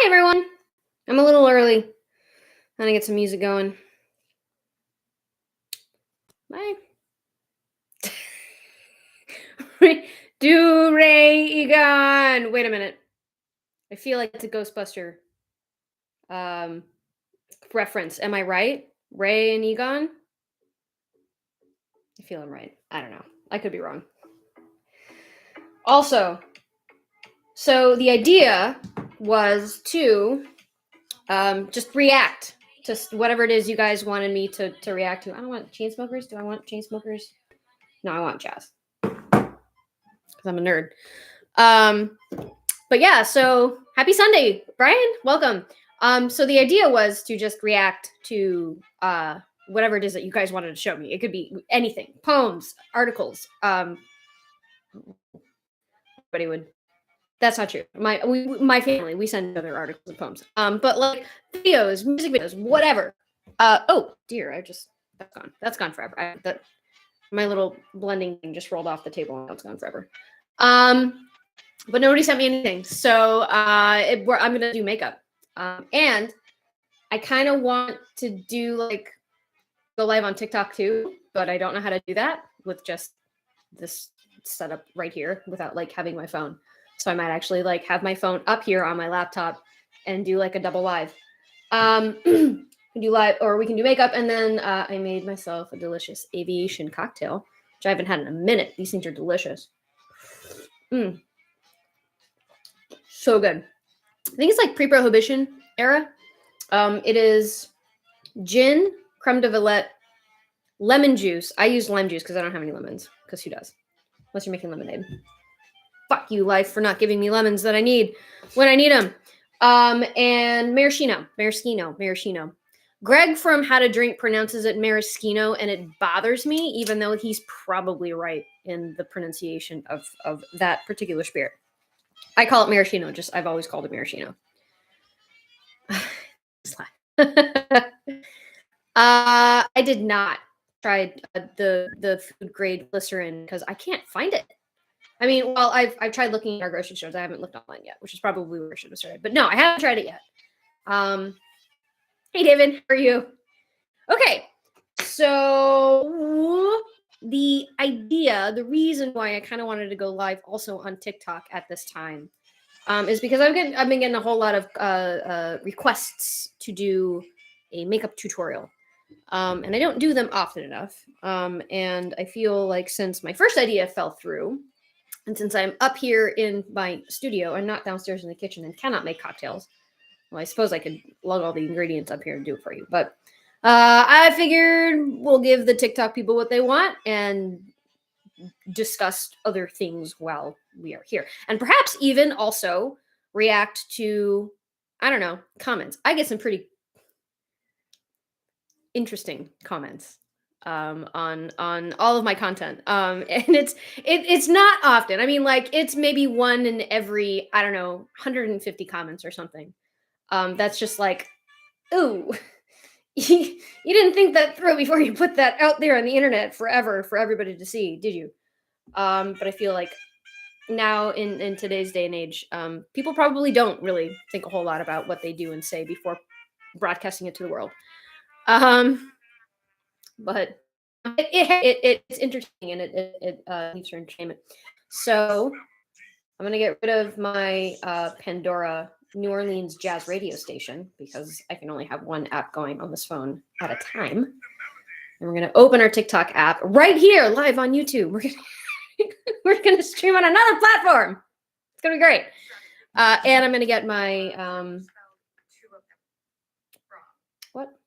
Hi, everyone. I'm a little early. I'm gonna get some music going. Bye. Do Ray Egon. Wait a minute. I feel like it's a Ghostbuster um, reference. Am I right? Ray and Egon? I feel I'm right. I don't know. I could be wrong. Also, so the idea was to just react to whatever it is you guys wanted me to react to. I don't want Chainsmokers. Do I want Chainsmokers? No, I want jazz. Because I'm a nerd. But yeah, so happy Sunday, Brian. Welcome. So the idea was to just react to whatever it is that you guys wanted to show me. It could be anything, poems, articles. Anybody would. That's not true. My family, we send other articles and poems. But like videos, music videos, whatever. Oh dear, that's gone. That's gone forever. My little blending thing just rolled off the table and it's gone forever. But nobody sent me anything, so I'm gonna do makeup, and I kind of want to do like go live on TikTok too, but I don't know how to do that with just this setup right here without like having my phone. So I might actually like have my phone up here on my laptop and do like a double live. We can do live, or we can do makeup, and then I made myself a delicious aviation cocktail, which I haven't had in a minute. These things are delicious. So good. I think it's like pre-prohibition era. It is gin, creme de vilette, lemon juice. I use lime juice because I don't have any lemons. Because who does? Unless you're making lemonade. Fuck you, life, for not giving me lemons that I need when I need them. And maraschino. Greg from How to Drink pronounces it maraschino, and it bothers me, even though he's probably right in the pronunciation of that particular spirit. I call it maraschino. I've always called it maraschino. I did not try the food grade glycerin because I can't find it. I mean, well, I've tried looking at our grocery stores. I haven't looked online yet, which is probably where I should have started. But no, I haven't tried it yet. Hey, David, how are you? Okay, so the reason why I kind of wanted to go live also on TikTok at this time is because I've been getting a whole lot of requests to do a makeup tutorial. And I don't do them often enough. And I feel like since my first idea fell through, and since I'm up here in my studio and not downstairs in the kitchen and cannot make cocktails, well, I suppose I could lug all the ingredients up here and do it for you. But I figured we'll give the TikTok people what they want and discuss other things while we are here. And perhaps even also react to, I don't know, comments. I get some pretty interesting comments on all of my content, and it's not often. I mean, like, it's maybe one in every, I don't know, 150 comments or something. That's just like, ooh, you didn't think that through before you put that out there on the internet forever for everybody to see, did you? But I feel like now in today's day and age, people probably don't really think a whole lot about what they do and say before broadcasting it to the world. But it's interesting, and it needs for entertainment. So I'm gonna get rid of my Pandora New Orleans jazz radio station because I can only have one app going on this phone at a time. And we're gonna open our TikTok app right here, live on YouTube. We're gonna stream on another platform. It's gonna be great. And I'm gonna get my what?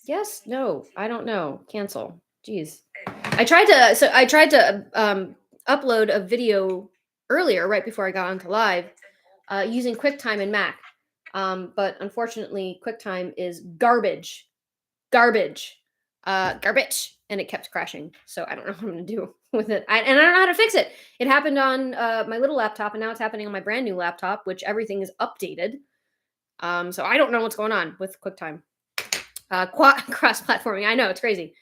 Yes, no, I don't know. Cancel. Jeez. I tried to upload a video earlier, right before I got onto live, using QuickTime and Mac. But unfortunately, QuickTime is garbage, and it kept crashing. So I don't know what I'm gonna do with it. And I don't know how to fix it. It happened on my little laptop, and now it's happening on my brand new laptop, which everything is updated. So I don't know what's going on with QuickTime. Cross-platforming. I know, it's crazy.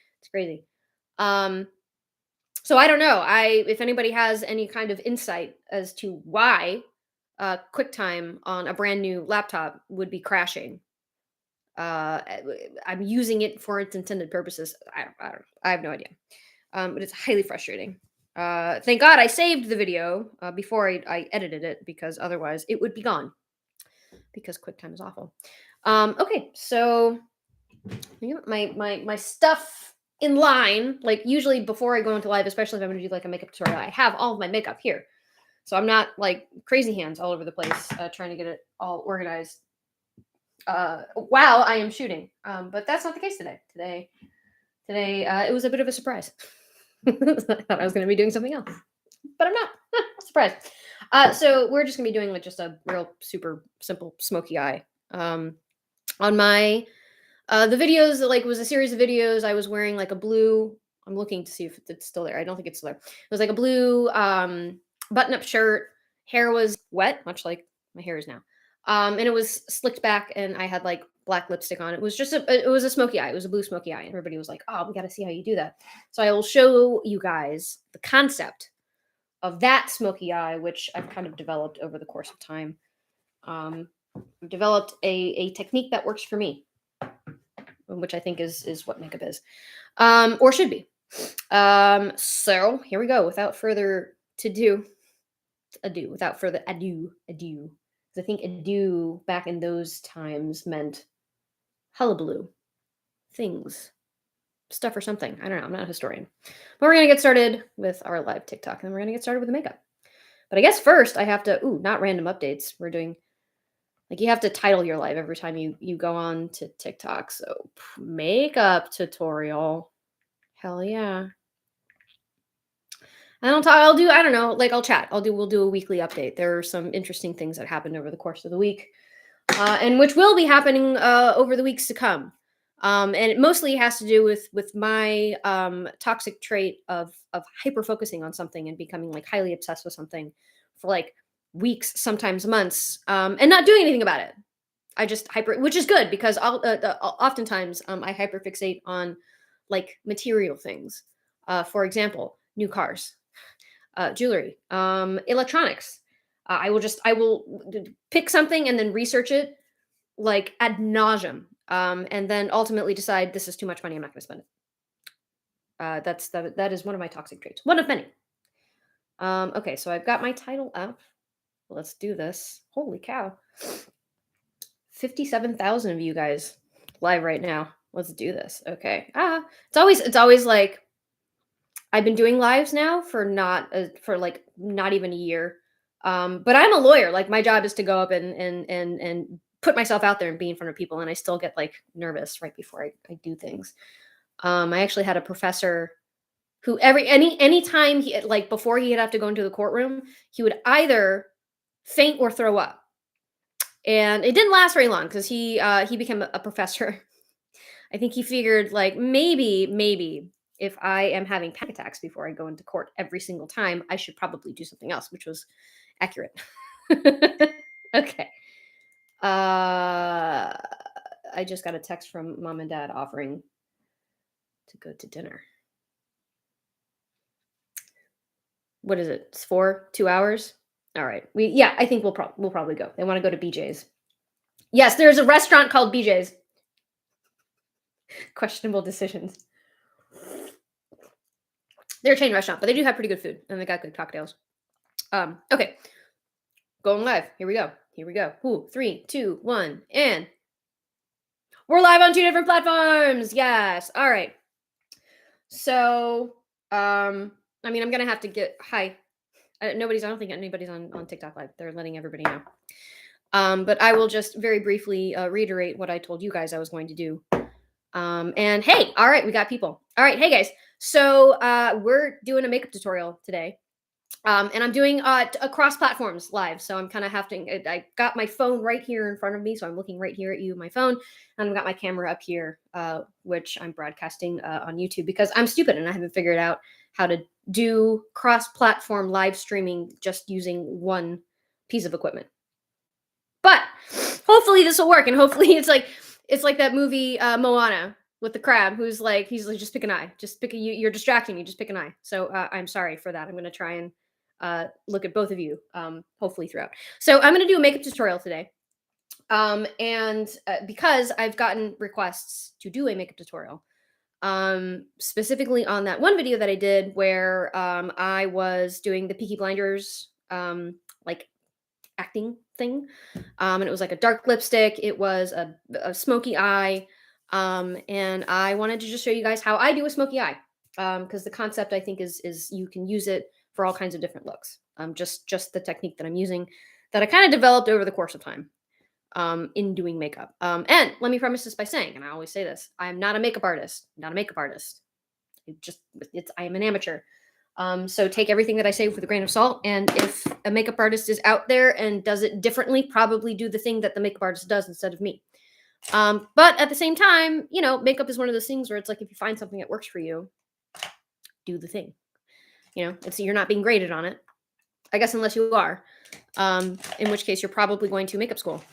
So I don't know. If anybody has any kind of insight as to why QuickTime on a brand new laptop would be crashing. I'm using it for its intended purposes. I don't know. I have no idea. But it's highly frustrating. Thank God I saved the video before I edited it, because otherwise it would be gone. Because QuickTime is awful. Okay, so my stuff in line. Like, usually before I go into live, especially if I'm going to do like a makeup tutorial, I have all of my makeup here, so I'm not like crazy hands all over the place trying to get it all organized while I am shooting. But that's not the case today. Today it was a bit of a surprise. I thought I was going to be doing something else, but I'm not. Surprise. So we're just going to be doing like just a real super simple smoky eye. On my the videos that like was a series of videos, I was wearing like a blue. I'm looking to see if it's still there. I don't think it's still there. It was like a blue button-up shirt. Hair was wet, much like my hair is now. And it was slicked back, and I had like black lipstick on. It was just it was a smoky eye. It was a blue smoky eye, and everybody was like, "Oh, we got to see how you do that." So I will show you guys the concept of that smoky eye, which I've kind of developed over the course of time. I've developed a technique that works for me, which I think is what makeup is, or should be. So here we go. Without further ado, without further ado, because I think ado back in those times meant hullabaloo, things, stuff or something. I don't know. I'm not a historian. But we're gonna get started with our live TikTok, and then we're gonna get started with the makeup. But I guess first I have to, not random updates. We're doing, like, you have to title your live every time you go on to TikTok. So makeup tutorial. Hell yeah. And I'll do, I don't know, like, I'll chat. We'll do a weekly update. There are some interesting things that happened over the course of the week, and which will be happening over the weeks to come. And it mostly has to do with my toxic trait of hyper focusing on something and becoming like highly obsessed with something for like weeks, sometimes months, and not doing anything about it. I just which is good, because oftentimes I hyperfixate on like material things. For example, new cars, jewelry, electronics. I will pick something and then research it like ad nauseum, and then ultimately decide this is too much money. I'm not going to spend it. That is one of my toxic traits, one of many. Okay, so I've got my title up. Let's do this. Holy cow! 57,000 of you guys live right now. Let's do this. Okay. It's always like, I've been doing lives now for not even a year. But I'm a lawyer. Like, my job is to go up and put myself out there and be in front of people, and I still get like nervous right before I do things. I actually had a professor who any time he, like, before he'd have to go into the courtroom, he would either faint or throw up. And it didn't last very long, because he became a professor. I think he figured, like, maybe if I am having panic attacks before I go into court every single time, I should probably do something else, which was accurate. Okay. I just got a text from mom and dad offering to go to dinner. What is it? It's 2 hours. All right. I think we'll probably go. They want to go to BJ's. Yes, there's a restaurant called BJ's. Questionable decisions. They're a chain restaurant, but they do have pretty good food, and they got good cocktails. Okay. Going live. Here we go. Ooh, 3, 2, 1, and we're live on 2 different platforms. Yes. All right. So, I'm gonna have to get hi. I don't think anybody's on TikTok live. They're letting everybody know. But I will just very briefly reiterate what I told you guys I was going to do. And hey, all right, we got people. All right, hey guys. So we're doing a makeup tutorial today. And I'm doing across platforms live. So I'm kind of I got my phone right here in front of me. So I'm looking right here at you, my phone. And I've got my camera up here, which I'm broadcasting on YouTube, because I'm stupid and I haven't figured out how to do cross-platform live streaming just using one piece of equipment. But hopefully this will work. And hopefully it's like that movie Moana with the crab, he's like, just pick an eye. Just pick you're distracting me. Just pick an eye. So I'm sorry for that. I'm going to try and look at both of you, hopefully throughout. So I'm going to do a makeup tutorial today. And because I've gotten requests to do a makeup tutorial, specifically on that one video that I did where I was doing the Peaky Blinders like acting thing. And it was like a dark lipstick, it was a smoky eye. And I wanted to just show you guys how I do a smoky eye. Because the concept I think is you can use it for all kinds of different looks. Just the technique that I'm using that I kind of developed over the course of time in doing makeup. And let me preface this by saying, and I always say this, I am not a makeup artist, not a makeup artist. I am an amateur. So take everything that I say with a grain of salt. And if a makeup artist is out there and does it differently, probably do the thing that the makeup artist does instead of me. But at the same time, makeup is one of those things where it's like, if you find something that works for you, do the thing. You're not being graded on it, I guess, unless you are, in which case you're probably going to makeup school.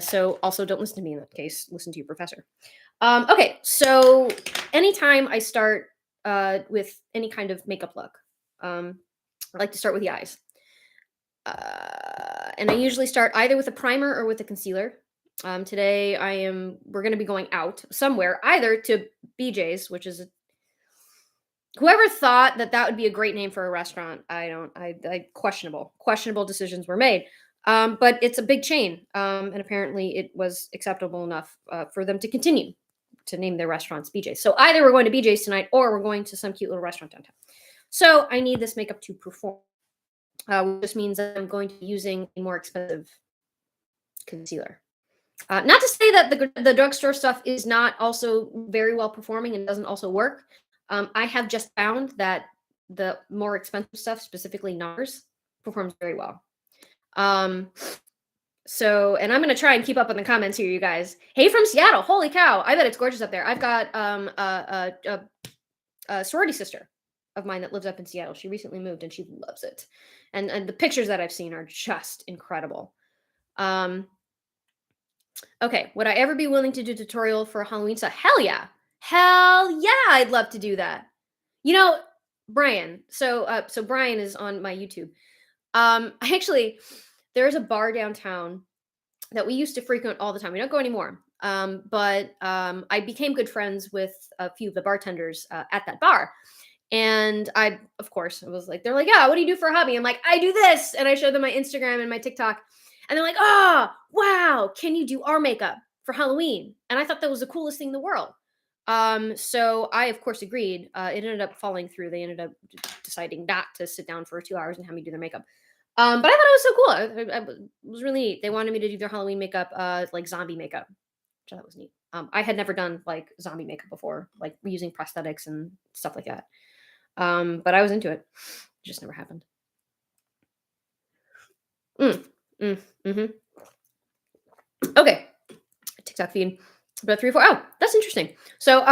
So also don't listen to me in that case, listen to your professor. Okay, so anytime I start with any kind of makeup look, I like to start with the eyes. And I usually start either with a primer or with a concealer. Today we're going to be going out somewhere, either to BJ's, which is whoever thought that would be a great name for a restaurant. Questionable decisions were made. But it's a big chain. And apparently it was acceptable enough for them to continue to name their restaurants BJ's. So either we're going to BJ's tonight or we're going to some cute little restaurant downtown. So I need this makeup to perform. Which means that I'm going to be using a more expensive concealer. Not to say that the drugstore stuff is not also very well performing and doesn't also work. I have just found that the more expensive stuff, specifically NARS, performs very well. So, and I'm going to try and keep up on the comments here, you guys. Hey, from Seattle. Holy cow. I bet it's gorgeous up there. I've got a sorority sister of mine that lives up in Seattle. She recently moved and she loves it. And the pictures that I've seen are just incredible. Okay, would I ever be willing to do a tutorial for Halloween stuff? Hell yeah. Hell yeah, I'd love to do that. Brian. So Brian is on my YouTube. Actually, there's a bar downtown that we used to frequent all the time. We don't go anymore. But I became good friends with a few of the bartenders at that bar. And I, of course, was like, they're like, yeah, what do you do for a hobby? I'm like, I do this. And I showed them my Instagram and my TikTok. And they're like, oh, wow, can you do our makeup for Halloween? And I thought that was the coolest thing in the world. So I, of course, agreed. It ended up falling through. They ended up deciding not to sit down for 2 hours and have me do their makeup. But I thought it was so cool. It was really neat. They wanted me to do their Halloween makeup, like zombie makeup, which I thought was neat. I had never done like zombie makeup before, like using prosthetics and stuff like that. But I was into it. It just never happened. Okay. TikTok feed. About 3 or 4. Oh, that's interesting. So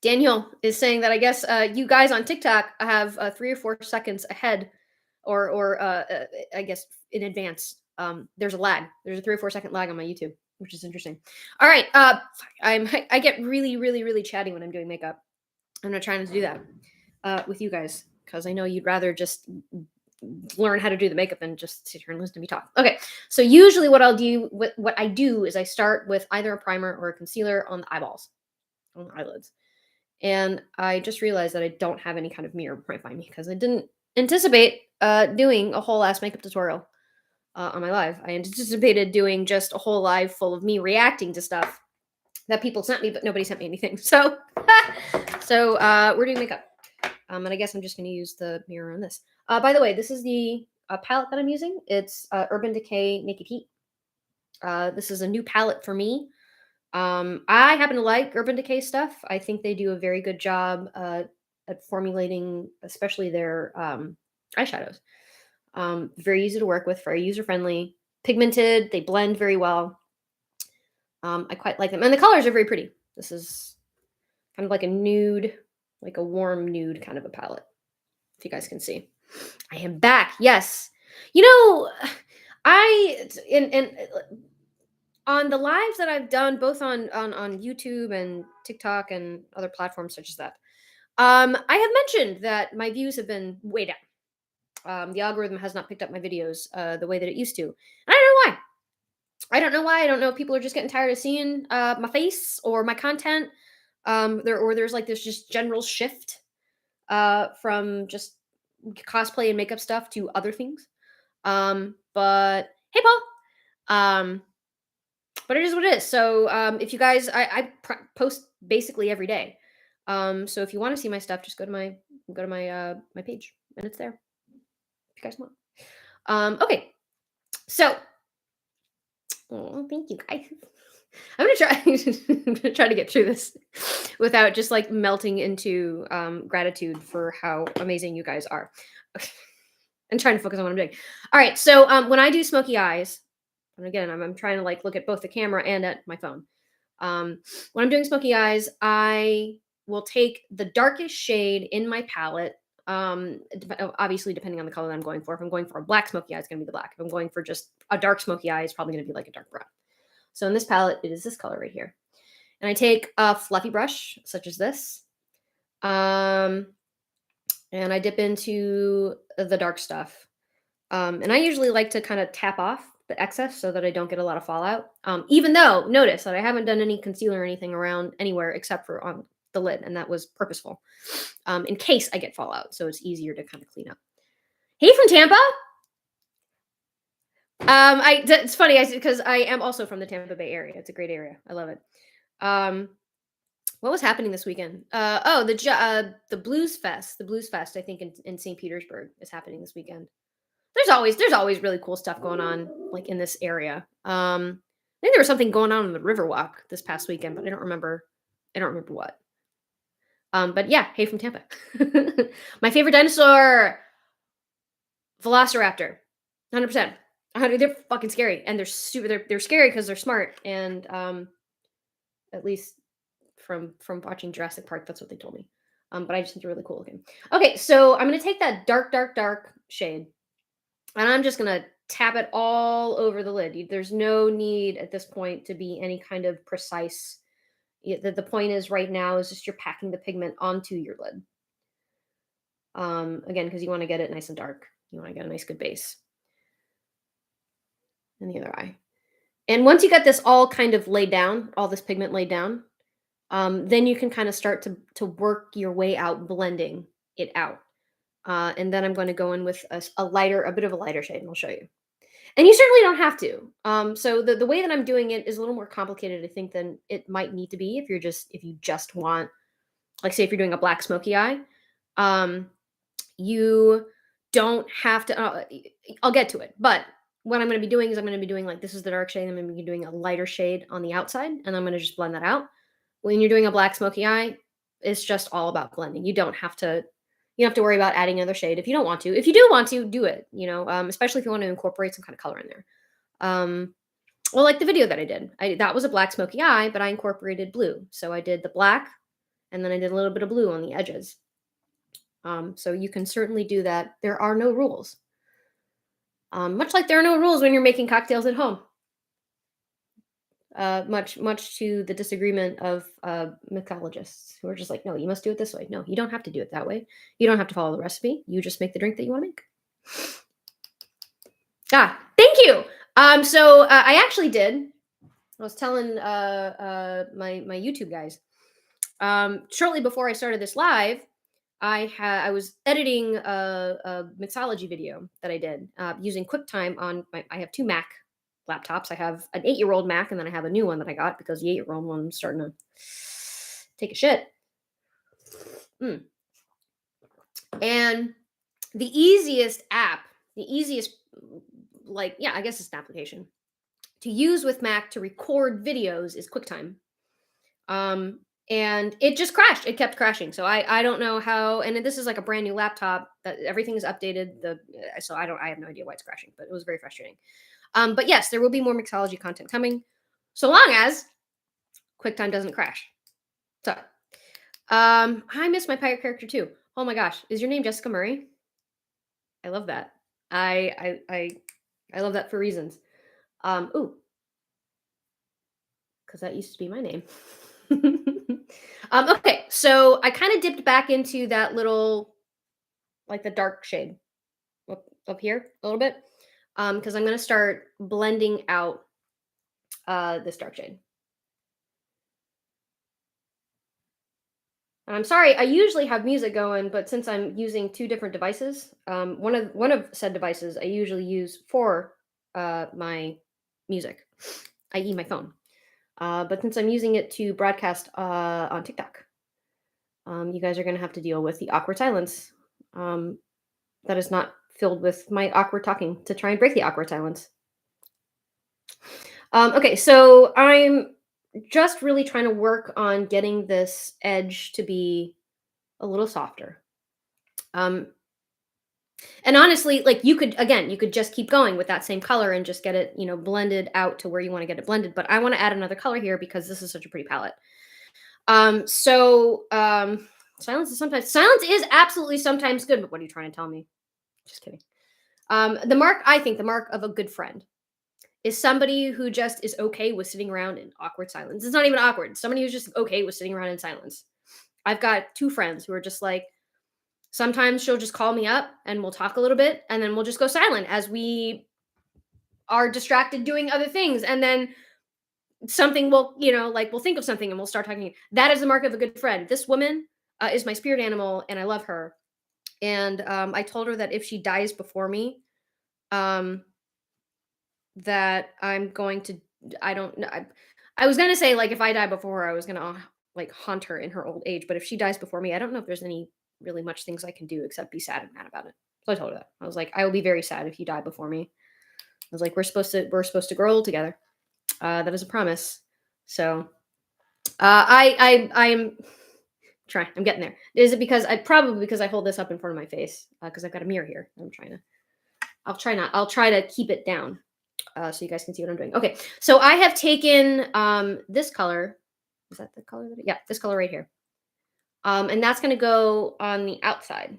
Daniel is saying that I guess you guys on TikTok have 3 or 4 seconds ahead or I guess in advance. There's a lag. There's a 3 or 4 second lag on my YouTube, which is interesting. All right. I get really, really, really chatty when I'm doing makeup. I'm not trying to do that with you guys because I know you'd rather just learn how to do the makeup than just sit here and listen to me talk. Okay, so usually what I do is I start with either a primer or a concealer on the eyeballs, on the eyelids. And I just realized that I don't have any kind of mirror right by me because I didn't anticipate doing a whole ass makeup tutorial on my live. I anticipated doing just a whole live full of me reacting to stuff that people sent me, but nobody sent me anything. So, we're doing makeup. And I guess I'm just going to use the mirror on this. By the way, this is the palette that I'm using. It's Urban Decay Naked Heat. This is a new palette for me. I happen to like Urban Decay stuff. I think they do a very good job at formulating, especially their eyeshadows. Very easy to work with, very user-friendly, pigmented. They blend very well. I quite like them. And the colors are very pretty. This is kind of like a nude, like a warm nude kind of a palette. If you guys can see. I am back. Yes. On the lives that I've done, both on YouTube and TikTok and other platforms such as that, I have mentioned that my views have been way down. The algorithm has not picked up my videos the way that it used to. And I don't know why. I don't know why. I don't know if people are just getting tired of seeing my face or my content. There's like this just general shift from just cosplay and makeup stuff to other things. But hey, Paul. Um, but it is what it is. So if you guys, I post basically every day. So if you want to see my stuff, just go to my page, and it's there. If you guys want. Okay. So, oh, thank you guys. I'm gonna try. I'm gonna try to get through this without just like melting into gratitude for how amazing you guys are. And trying to focus on what I'm doing. All right. So when I do Smokey Eyes, and again, I'm trying to like look at both the camera and at my phone. When I'm doing Smokey Eyes, I will take the darkest shade in my palette. Obviously, depending on the color that I'm going for. If I'm going for a black Smokey Eye, it's going to be the black. If I'm going for just a dark Smokey Eye, it's probably going to be like a dark brown. So in this palette, it is this color right here. And I take a fluffy brush, such as this. And I dip into the dark stuff. And I usually like to kind of tap off the excess so that I don't get a lot of fallout. Even though, notice that I haven't done any concealer or anything around anywhere except for on the lid, and that was purposeful, in case I get fallout, so it's easier to kind of clean up. Hey, from Tampa. It's funny because I am also from the Tampa Bay area. It's a great area. I love it. What was happening this weekend? The Blues Fest. The Blues Fest, I think, in St. Petersburg is happening this weekend. There's always really cool stuff going on like in this area. I think there was something going on the Riverwalk this past weekend, but I don't remember what. But yeah, hey from Tampa. My favorite dinosaur, Velociraptor, 100%. They're fucking scary, and they're scary because they're smart, and at least from watching Jurassic Park, that's what they told me. But I just think they're really cool looking. Okay, so I'm gonna take that dark shade, and I'm just gonna tap it all over the lid. There's no need at this point to be any kind of precise. The point is right now is just you're packing the pigment onto your lid. Again, because you want to get it nice and dark. You want to get a nice good base. And the other eye. And once you get this all kind of laid down, all this pigment laid down, then you can kind of start to work your way out, blending it out. And then I'm going to go in with a bit of a lighter shade, and I'll show you. And you certainly don't have to. So the way that I'm doing it is a little more complicated, I think, than it might need to be if you just want, like, say, if you're doing a black smoky eye, you don't have to. I'll get to it, but what I'm going to be doing is I'm going to be doing like this is the dark shade. I'm going to be doing a lighter shade on the outside, and I'm going to just blend that out. When you're doing a black smoky eye, it's just all about blending. You don't have to worry about adding another shade if you don't want to. If you do want to, do it, especially if you want to incorporate some kind of color in there. Well, like the video that I did, that was a black smoky eye, but I incorporated blue. So I did the black, and then I did a little bit of blue on the edges. So you can certainly do that. There are no rules. Much like there are no rules when you're making cocktails at home. Much to the disagreement of mixologists who are just like, no, you must do it this way. No, you don't have to do it that way. You don't have to follow the recipe. You just make the drink that you want to make. Thank you. So I actually did. I was telling my YouTube guys shortly before I started this live. I was editing a mixology video that I did using QuickTime on I have two Mac laptops. I have an 8-year-old Mac, and then I have a new one that I got because the 8-year-old one's starting to take a shit. And the easiest, I guess it's an application to use with Mac to record videos is QuickTime. And it just crashed. It kept crashing. So I don't know how, and this is like a brand new laptop that everything is updated. So I have no idea why it's crashing, but it was very frustrating. But yes, there will be more mixology content coming, so long as QuickTime doesn't crash. So, I miss my pirate character too. Oh my gosh, is your name Jessica Murray? I love that. I love that for reasons. Because that used to be my name. Okay, so I kind of dipped back into that little, like the dark shade. up here a little bit, because I'm gonna start blending out this dark shade. And I'm sorry, I usually have music going, but since I'm using two different devices, one of said devices I usually use for my music, i.e., my phone. But since I'm using it to broadcast on TikTok, you guys are going to have to deal with the awkward silence that is not filled with my awkward talking to try and break the awkward silence. Okay, so I'm just really trying to work on getting this edge to be a little softer. Um, and honestly, like you could just keep going with that same color and just get it, blended out to where you want to get it blended. But I want to add another color here because this is such a pretty palette. Silence is absolutely sometimes good, but what are you trying to tell me? Just kidding. I think the mark of a good friend is somebody who just is okay with sitting around in awkward silence. It's not even awkward. Somebody who's just okay with sitting around in silence. I've got two friends who are just like, sometimes she'll just call me up and we'll talk a little bit and then we'll just go silent as we are distracted doing other things. And then something will, like we'll think of something and we'll start talking. That is the mark of a good friend. This woman is my spirit animal and I love her. And I told her that if she dies before me, that I'm going to, I don't know. I was going to say, like, if I die before her, I was going to like haunt her in her old age. But if she dies before me, I don't know if there's any really much things I can do except be sad and mad about it. So I told her that. I was like, I will be very sad if you die before me. I was like, we're supposed to grow old together. That is a promise. So I'm trying. I'm getting there. Is it because I hold this up in front of my face because I've got a mirror here. I'll try to keep it down so you guys can see what I'm doing. Okay, so I have taken this color. Is that the color? Yeah, this color right here. And that's going to go on the outside,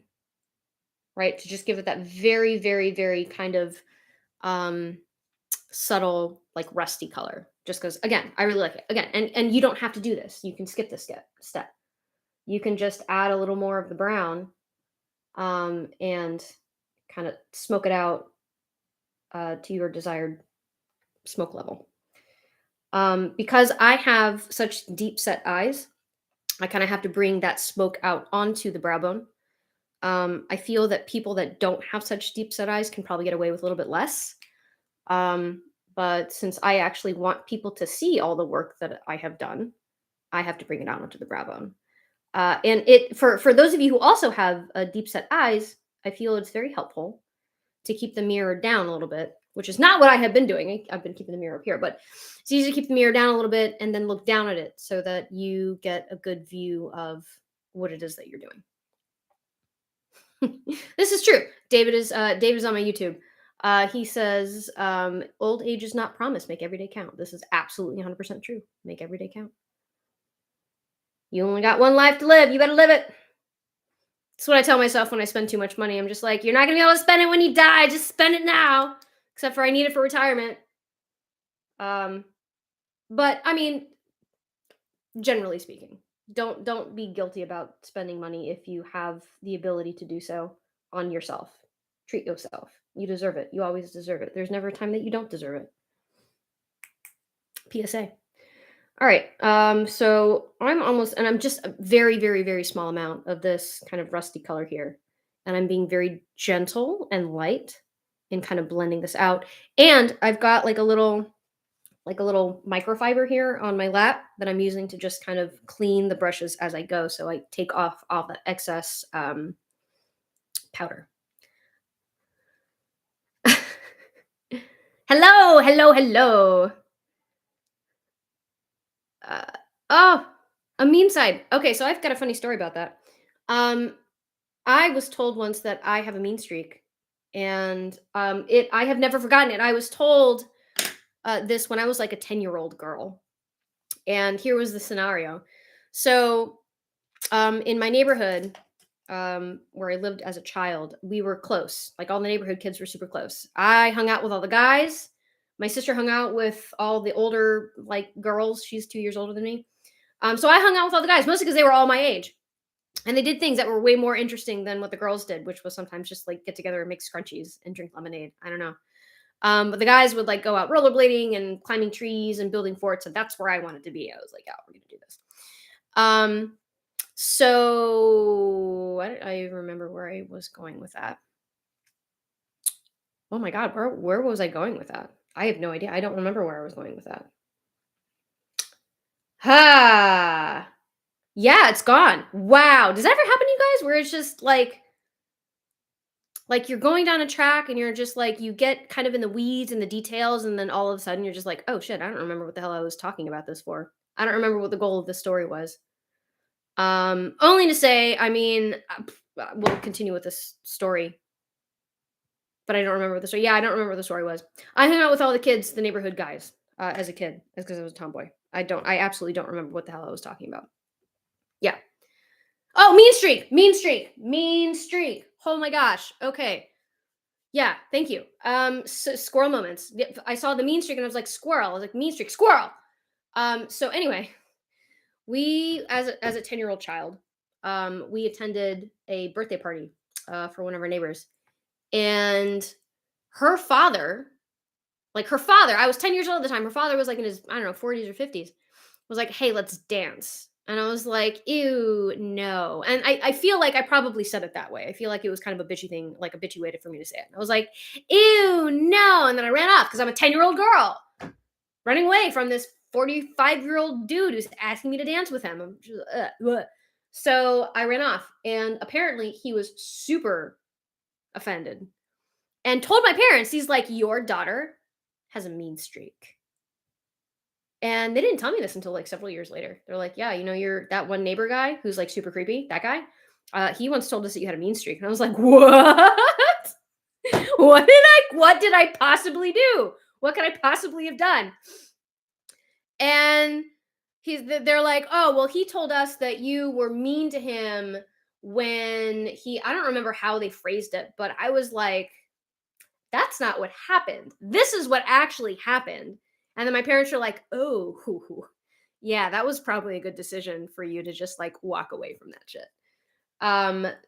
right? To just give it that very, very, very kind of subtle, like rusty color. Just because, again, I really like it. Again, and you don't have to do this. You can skip this step. You can just add a little more of the brown and kind of smoke it out to your desired smoke level. Because I have such deep set eyes, I kind of have to bring that smoke out onto the brow bone. I feel that people that don't have such deep set eyes can probably get away with a little bit less. But since I actually want people to see all the work that I have done, I have to bring it out onto the brow bone. And it for those of you who also have deep set eyes, I feel it's very helpful to keep the mirror down a little bit, which is not what I have been doing. I've been keeping the mirror up here, but it's easy to keep the mirror down a little bit and then look down at it so that you get a good view of what it is that you're doing. This is true. David is on my YouTube. He says, old age is not promised. Make every day count. This is absolutely 100% true. Make every day count. You only got one life to live. You better live it. That's what I tell myself when I spend too much money. I'm just like, you're not going to be able to spend it when you die. Just spend it now. Except for I need it for retirement. But I mean, generally speaking, don't be guilty about spending money if you have the ability to do so on yourself. Treat yourself. You deserve it. You always deserve it. There's never a time that you don't deserve it. PSA. All right. So I'm just a very, very, very small amount of this kind of rusty color here. And I'm being very gentle and light in kind of blending this out. And I've got like a little microfiber here on my lap that I'm using to just kind of clean the brushes as I go. So I take off all the excess powder. Hello, hello, hello. Oh, a mean side. Okay, so I've got a funny story about that. I was told once that I have a mean streak, and I have never forgotten it. I was told this when I was like a 10-year-old girl, and here was the scenario. So, in my neighborhood, where I lived as a child, we were close. Like all the neighborhood kids were super close. I hung out with all the guys. My sister hung out with all the older like girls. She's 2 years older than me. So I hung out with all the guys, mostly because they were all my age. And they did things that were way more interesting than what the girls did, which was sometimes just like get together and make scrunchies and drink lemonade. I don't know. But the guys would like go out rollerblading and climbing trees and building forts, and that's where I wanted to be. I was like, "Yeah, we're gonna do this." Um, so I remember where I was going with that. Oh my god, where was I going with that? I have no idea. I don't remember where I was going with that. Ha! Yeah, it's gone. Wow. Does that ever happen to you guys where it's just like you're going down a track and you're just like you get kind of in the weeds and the details and then all of a sudden you're just like, "Oh shit, I don't remember what the hell I was talking about this for. I don't remember what the goal of the story was." Only to say, I mean, we'll continue with this story, but I don't remember what the story. Yeah, I don't remember what the story was. I hung out with all the kids, the neighborhood guys, as a kid. That's because I was a tomboy. I absolutely don't remember what the hell I was talking about. Yeah. Oh, mean streak, mean streak, mean streak. Oh my gosh. Okay. Yeah, thank you. Squirrel moments. I saw the mean streak and I was like, squirrel. I was like, mean streak, squirrel. So anyway, we as a 10-year-old child, we attended a birthday party for one of our neighbors. And her father, I was 10 years old at the time. Her father was like in his, I don't know, 40s or 50s, was like, "Hey, let's dance." And I was like, "Ew, no." And I feel like I probably said it that way. I feel like it was kind of a bitchy thing, like a bitchy way for me to say it. And I was like, "Ew, no." And then I ran off because I'm a 10-year-old girl running away from this 45-year-old dude who's asking me to dance with him. I'm just, ugh. So I ran off. And apparently he was super offended and told my parents, he's like, "Your daughter has a mean streak." And they didn't tell me this until like several years later. They're like, "Yeah, you know, you're that one neighbor guy who's like super creepy. That guy, he once told us that you had a mean streak." And I was like, "What? What did I possibly do? What could I possibly have done?" And they're like, "Oh, well, he told us that you were mean to him when he." I don't remember how they phrased it, but I was like, "That's not what happened. This is what actually happened." And then my parents were like, "Oh, yeah, that was probably a good decision for you to just like walk away from that shit."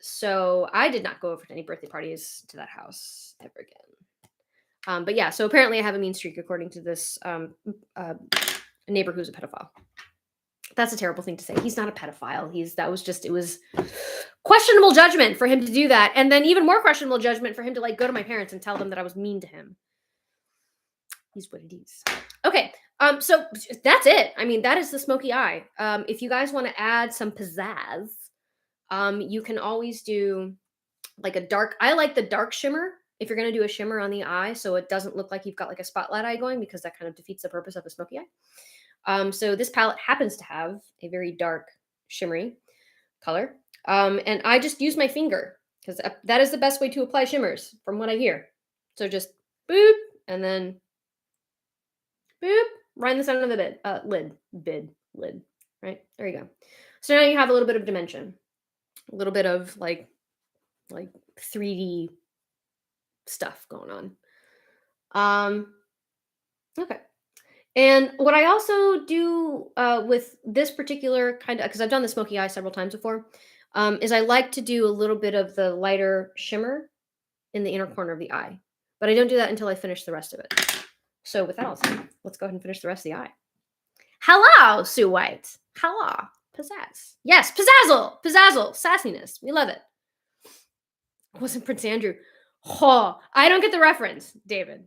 So I did not go over to any birthday parties to that house ever again. But yeah, so apparently I have a mean streak according to this neighbor who's a pedophile. That's a terrible thing to say. He's not a pedophile. It was questionable judgment for him to do that. And then even more questionable judgment for him to like go to my parents and tell them that I was mean to him. He's what it is. Okay. So that's it. I mean, that is the Smokey Eye. If you guys want to add some pizzazz, you can always do like a dark, I like the dark shimmer if you're going to do a shimmer on the eye so it doesn't look like you've got like a spotlight eye going because that kind of defeats the purpose of a Smokey Eye. So this palette happens to have a very dark shimmery color. And I just use my finger because that is the best way to apply shimmers from what I hear. So just boop and then boop right in the center of the lid, right? There you go. So now you have a little bit of dimension, a little bit of like 3D stuff going on. Okay. And what I also do with this particular kind of, because I've done the smoky eye several times before, is I like to do a little bit of the lighter shimmer in the inner corner of the eye. But I don't do that until I finish the rest of it. So with that all said, let's go ahead and finish the rest of the eye. Hello, Sue White. Hello. Pizzazz. Yes, pizzazzle, sassiness. We love it. It wasn't Prince Andrew. Oh, I don't get the reference, David.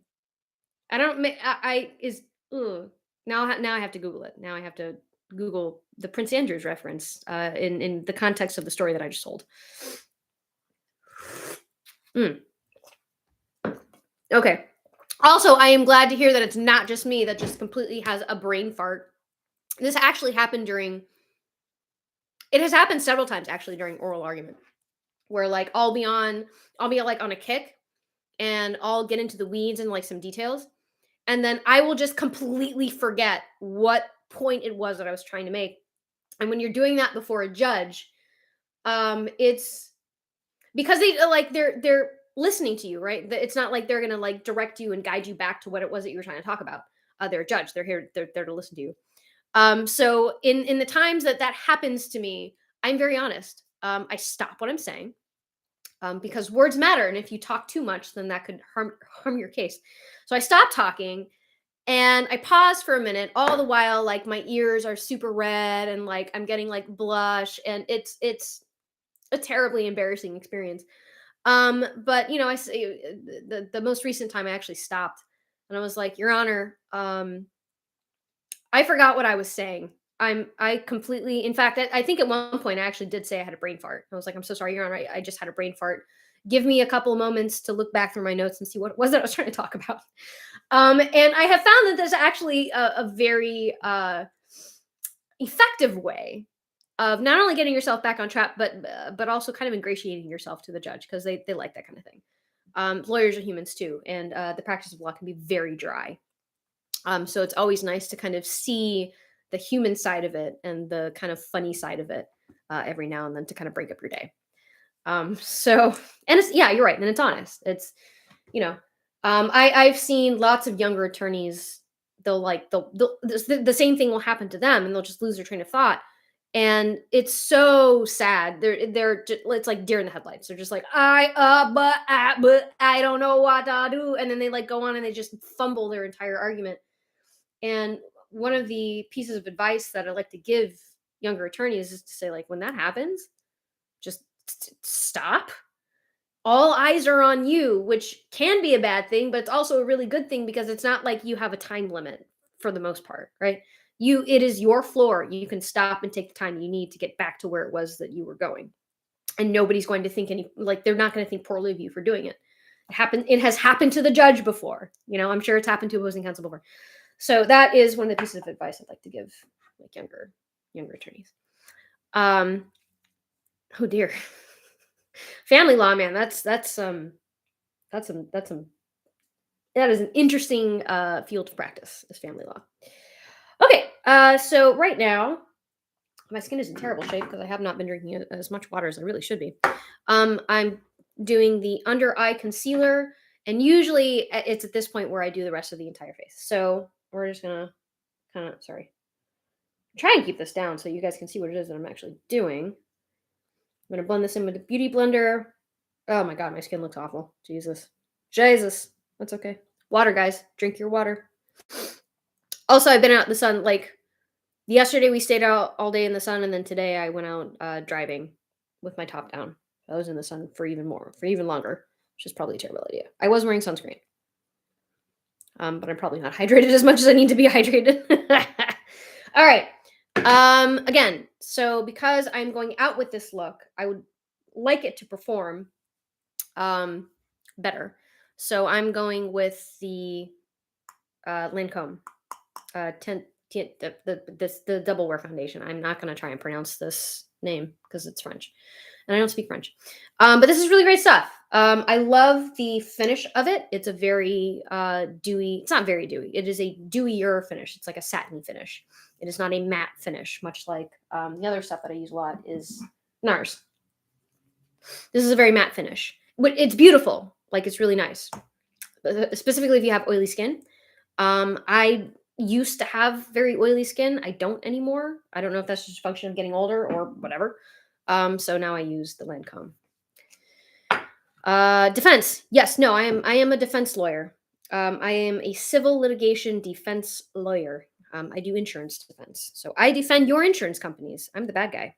I don't. I is. Ugh. Now I have to Google it. Now I have to Google the Prince Andrews reference in the context of the story that I just told. Okay. Also, I am glad to hear that it's not just me that just completely has a brain fart. This actually happened during. It has happened several times actually during oral argument, where like I'll be like on a kick, and I'll get into the weeds and like some details, and then I will just completely forget what point it was that I was trying to make. And when you're doing that before a judge, it's because they're listening to you, right? It's not like they're gonna like direct you and guide you back to what it was that you were trying to talk about. They're a judge. They're there to listen to you. So in the times that happens to me, I'm very honest. I stop what I'm saying, because words matter, and if you talk too much, then that could harm your case. So I stop talking, and I pause for a minute, all the while, like my ears are super red, and like I'm getting like blush, and it's a terribly embarrassing experience. But I say the most recent time I actually stopped, and I was like, Your Honor, I forgot what I was saying. I completely, in fact, I think at one point I actually did say I had a brain fart. I was like, I'm so sorry, Your Honor, I just had a brain fart. Give me a couple of moments to look back through my notes and see what it was that I was trying to talk about. And I have found that there's actually a very effective way of not only getting yourself back on track, but also kind of ingratiating yourself to the judge, because they like that kind of thing. Lawyers are humans too, and the practice of law can be very dry. So it's always nice to kind of see the human side of it and the kind of funny side of it every now and then to kind of break up your day. So, and it's, yeah, you're right, and it's honest. It's, you know, I've seen lots of younger attorneys. They'll the same thing will happen to them, and they'll just lose their train of thought, and it's so sad. It's like deer in the headlights. They're just like, but I don't know what to do, and then they like go on and they just fumble their entire argument. And one of the pieces of advice that I like to give younger attorneys is to say, like, when that happens, just stop. All eyes are on you, which can be a bad thing, but it's also a really good thing, because it's not like you have a time limit for the most part, right? It is your floor. You can stop and take the time you need to get back to where it was that you were going. And nobody's going to think they're not going to think poorly of you for doing it. It has happened to the judge before. I'm sure it's happened to opposing counsel before. So that is one of the pieces of advice I'd like to give like younger attorneys. Oh dear. Family law, man, that is an interesting field of practice, is family law. Okay, so right now my skin is in terrible shape because I have not been drinking as much water as I really should be. I'm doing the under eye concealer, and usually it's at this point where I do the rest of the entire face. So we're just gonna try and keep this down so you guys can see what it is that I'm actually doing. I'm gonna blend this in with the beauty blender. Oh my god, my skin looks awful. Jesus. That's okay. Water, guys. Drink your water. Also, I've been out in the sun. Like, yesterday we stayed out all day in the sun, and then today I went out driving with my top down. I was in the sun for even longer, which is probably a terrible idea. I was wearing sunscreen. But I'm probably not hydrated as much as I need to be hydrated. All right. Again, so because I'm going out with this look, I would like it to perform better. So I'm going with the Lancome the double wear foundation. I'm not going to try and pronounce this name because it's French, and I don't speak French. But this is really great stuff. I love the finish of it. It's a very dewy. It's not very dewy. It is a dewier finish. It's like a satiny finish. It is not a matte finish, much like the other stuff that I use a lot is NARS. This is a very matte finish, but it's beautiful. Like, it's really nice, specifically if you have oily skin. I used to have very oily skin. I don't anymore. I don't know if that's just a function of getting older or whatever. So now I use the Lancome. Defense. Yes, no, I am a defense lawyer. I am a civil litigation defense lawyer. I do insurance defense. So I defend your insurance companies. I'm the bad guy.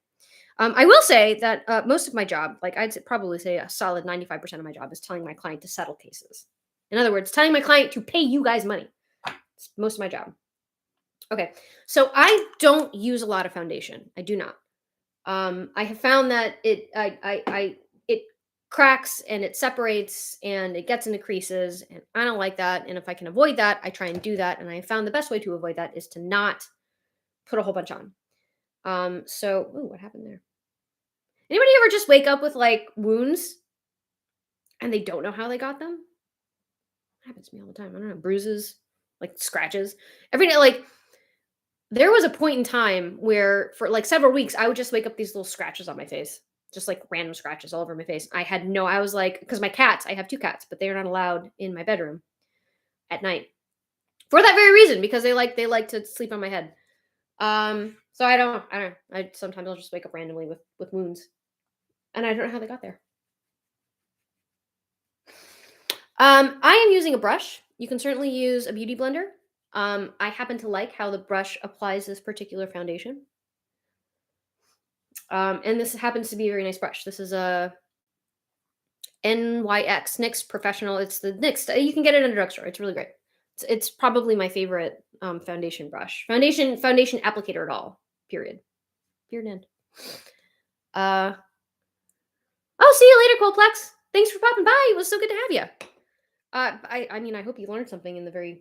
I will say that most of my job, like probably say a solid 95% of my job, is telling my client to settle cases. In other words, telling my client to pay you guys money. It's most of my job. Okay, so I don't use a lot of foundation. I do not. I have found that it cracks and it separates and it gets into creases, and I don't like that. And if I can avoid that, I try and do that. And I found the best way to avoid that is to not put a whole bunch on. So, ooh, what happened there? Anybody ever just wake up with like wounds and they don't know how they got them? It happens to me all the time. I don't know, bruises, like scratches. Every day, like, there was a point in time where for like several weeks, I would just wake up these little scratches on my face, just like random scratches all over my face. I was like, because I have 2 cats, but they are not allowed in my bedroom at night for that very reason, because they like to sleep on my head. So I don't know. I sometimes I'll just wake up randomly with wounds. and I don't know how they got there. I am using a brush. You can certainly use a beauty blender. I happen to like how the brush applies this particular foundation. And this happens to be a very nice brush. This is a NYX Professional. It's the NYX. You can get it in a drugstore. It's really great. It's probably my favorite foundation brush. Foundation applicator at all. Period. Period. End. Oh, see you later, Coldplex. Thanks for popping by. It was so good to have you. I mean, I hope you learned something in the very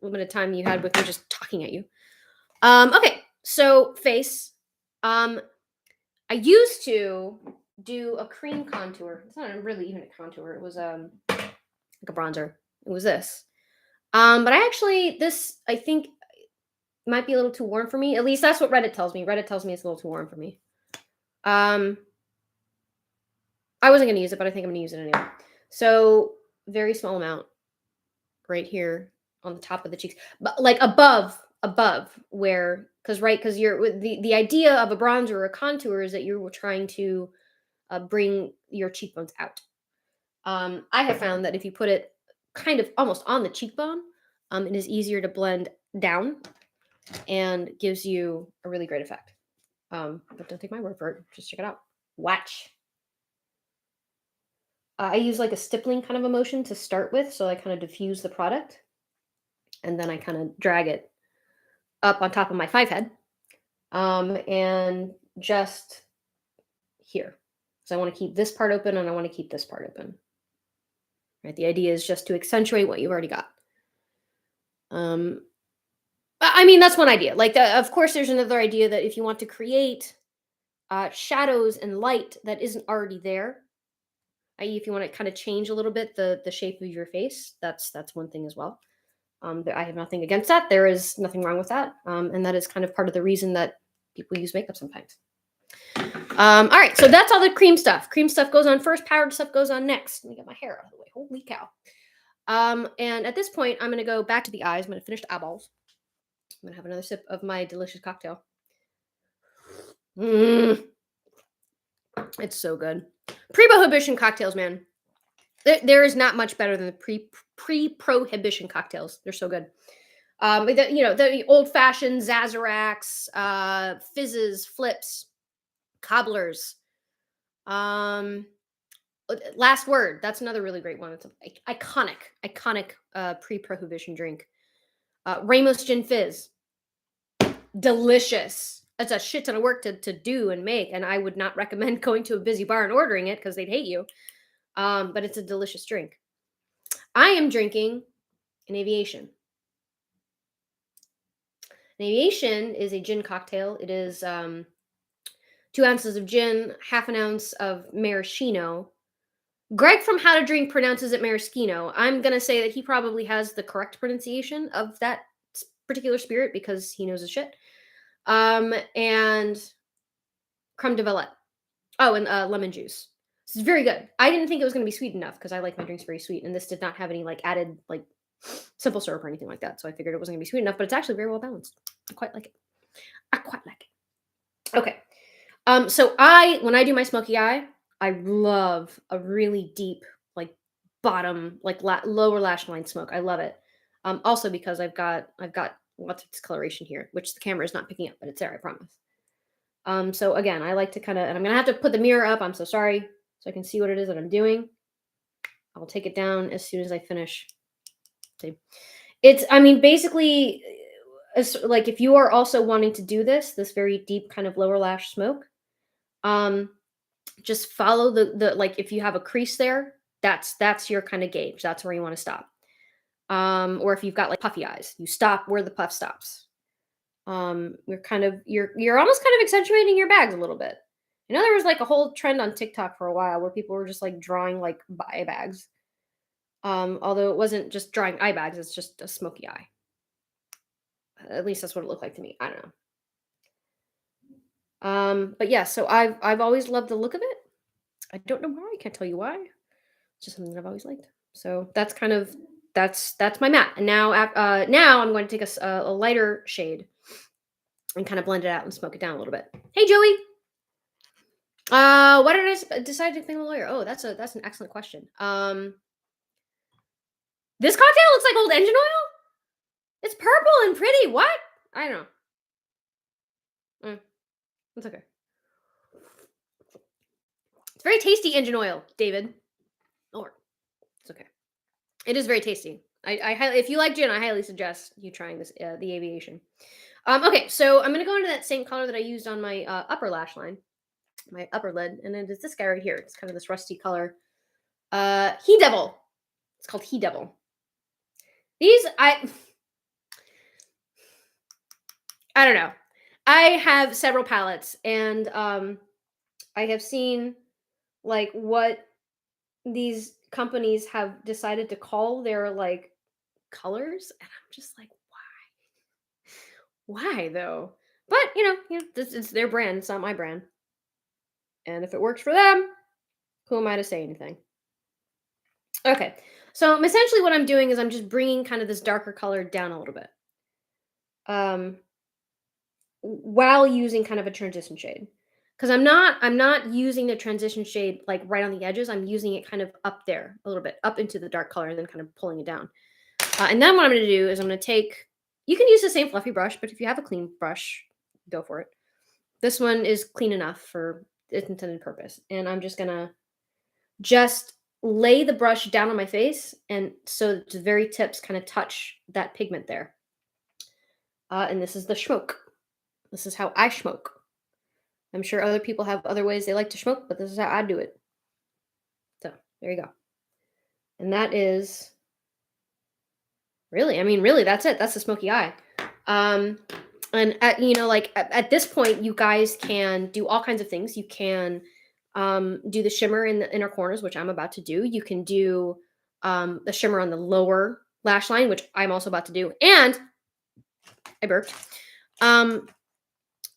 limited time you had with me just talking at you. Okay, so face. I used to do a cream contour. It's not really even a contour. It was like a bronzer. It was this. But I think might be a little too warm for me. At least that's what Reddit tells me. Reddit tells me it's a little too warm for me. I wasn't going to use it, but I think I'm going to use it anyway. So very small amount right here on the top of the cheeks, but like above where, because you're the idea of a bronzer or a contour is that you're trying to bring your cheekbones out. I have found that if you put it kind of almost on the cheekbone, it is easier to blend down and gives you a really great effect. But don't take my word for it. Just check it out. Watch. I use like a stippling kind of a motion to start with, so I kind of diffuse the product, and then I kind of drag it up on top of my 5 head, and just here. So I want to keep this part open, and I want to keep this part open. Right. The idea is just to accentuate what you've already got. I mean, that's one idea. Like, of course, there's another idea that if you want to create shadows and light that isn't already there, i.e., if you want to kind of change a little bit the shape of your face, that's one thing as well. I have nothing against that. There is nothing wrong with that, and that is kind of part of the reason that people use makeup sometimes. All right, so that's all the cream stuff. Cream stuff goes on first. Powdered stuff goes on next. Let me get my hair out of the way. Holy cow! And at this point, I'm going to go back to the eyes. I'm going to finish the eyeballs. I'm going to have another sip of my delicious cocktail. It's so good. Pre-prohibition cocktails, man. There is not much better than the pre-prohibition cocktails. They're so good. The old-fashioned Sazeracs, fizzes, flips, cobblers. Last word. That's another really great one. It's an iconic pre-prohibition drink. Ramos Gin Fizz. Delicious. It's a shit ton of work to do and make, and I would not recommend going to a busy bar and ordering it because they'd hate you. But it's a delicious drink. I am drinking an Aviation. An Aviation is a gin cocktail. It is 2 ounces of gin, half an ounce of maraschino. Greg from How to Drink pronounces it maraschino. I'm going to say that he probably has the correct pronunciation of that particular spirit because he knows his shit. And creme de valette. Oh, and lemon juice. This is very good. I didn't think it was going to be sweet enough because I like my drinks very sweet, and this did not have any like added like simple syrup or anything like that. So I figured it wasn't going to be sweet enough, but it's actually very well balanced. I quite like it. Okay. So when I do my smoky eye, I love a really deep, like bottom, like lower lash line smoke. I love it. Also because I've got lots of discoloration here, which the camera is not picking up, but it's there, I promise. So again, I like to kind of, and I'm gonna have to put the mirror up. I'm so sorry, so I can see what it is that I'm doing. I'll take it down as soon as I finish. See, basically, like if you are also wanting to do this very deep kind of lower lash smoke, just follow the like if you have a crease there, that's your kind of gauge. That's where you want to stop. Or if you've got like puffy eyes, you stop where the puff stops. You're almost kind of accentuating your bags a little bit. You know, there was like a whole trend on TikTok for a while where people were just like drawing like eye bags. Although it wasn't just drawing eye bags, it's just a smoky eye. At least that's what it looked like to me. I don't know. But yeah, so I've always loved the look of it. I don't know why. I can't tell you why. It's just something that I've always liked. So that's kind of that's my matte. And now I'm going to take a lighter shade and kind of blend it out and smoke it down a little bit. Hey, Joey. Why did I decide to become a lawyer? Oh, that's an excellent question. This cocktail looks like old engine oil. It's purple and pretty. What? I don't know. It's okay. It's very tasty engine oil, David. Or it's okay. It is very tasty. If you like gin, I highly suggest you trying this the aviation. Okay, so I'm gonna go into that same color that I used on my upper lash line, my upper lid, and then it's this guy right here. It's kind of this rusty color. He Devil. It's called He Devil. These I don't know. I have several palettes, and I have seen like what these companies have decided to call their like colors, and I'm just like, why though? But this it's their brand. It's not my brand, and if it works for them, who am I to say anything? Okay, so essentially what I'm doing is I'm just bringing kind of this darker color down a little bit, um, while using kind of a transition shade. Because I'm not using the transition shade like right on the edges. I'm using it kind of up there a little bit, up into the dark color, and then kind of pulling it down. And then what I'm going to do is I'm going to take. You can use the same fluffy brush, but if you have a clean brush, go for it. This one is clean enough for its intended purpose, and I'm just gonna just lay the brush down on my face, and so that the very tips kind of touch that pigment there. And this is the smoke. This is how I smoke. I'm sure other people have other ways they like to smoke, but this is how I do it. So there you go. And that is really, I mean, really, that's it. That's the Smoky Eye. And at this point, you guys can do all kinds of things. You can do the shimmer in the inner corners, which I'm about to do. You can do the shimmer on the lower lash line, which I'm also about to do. And I burped.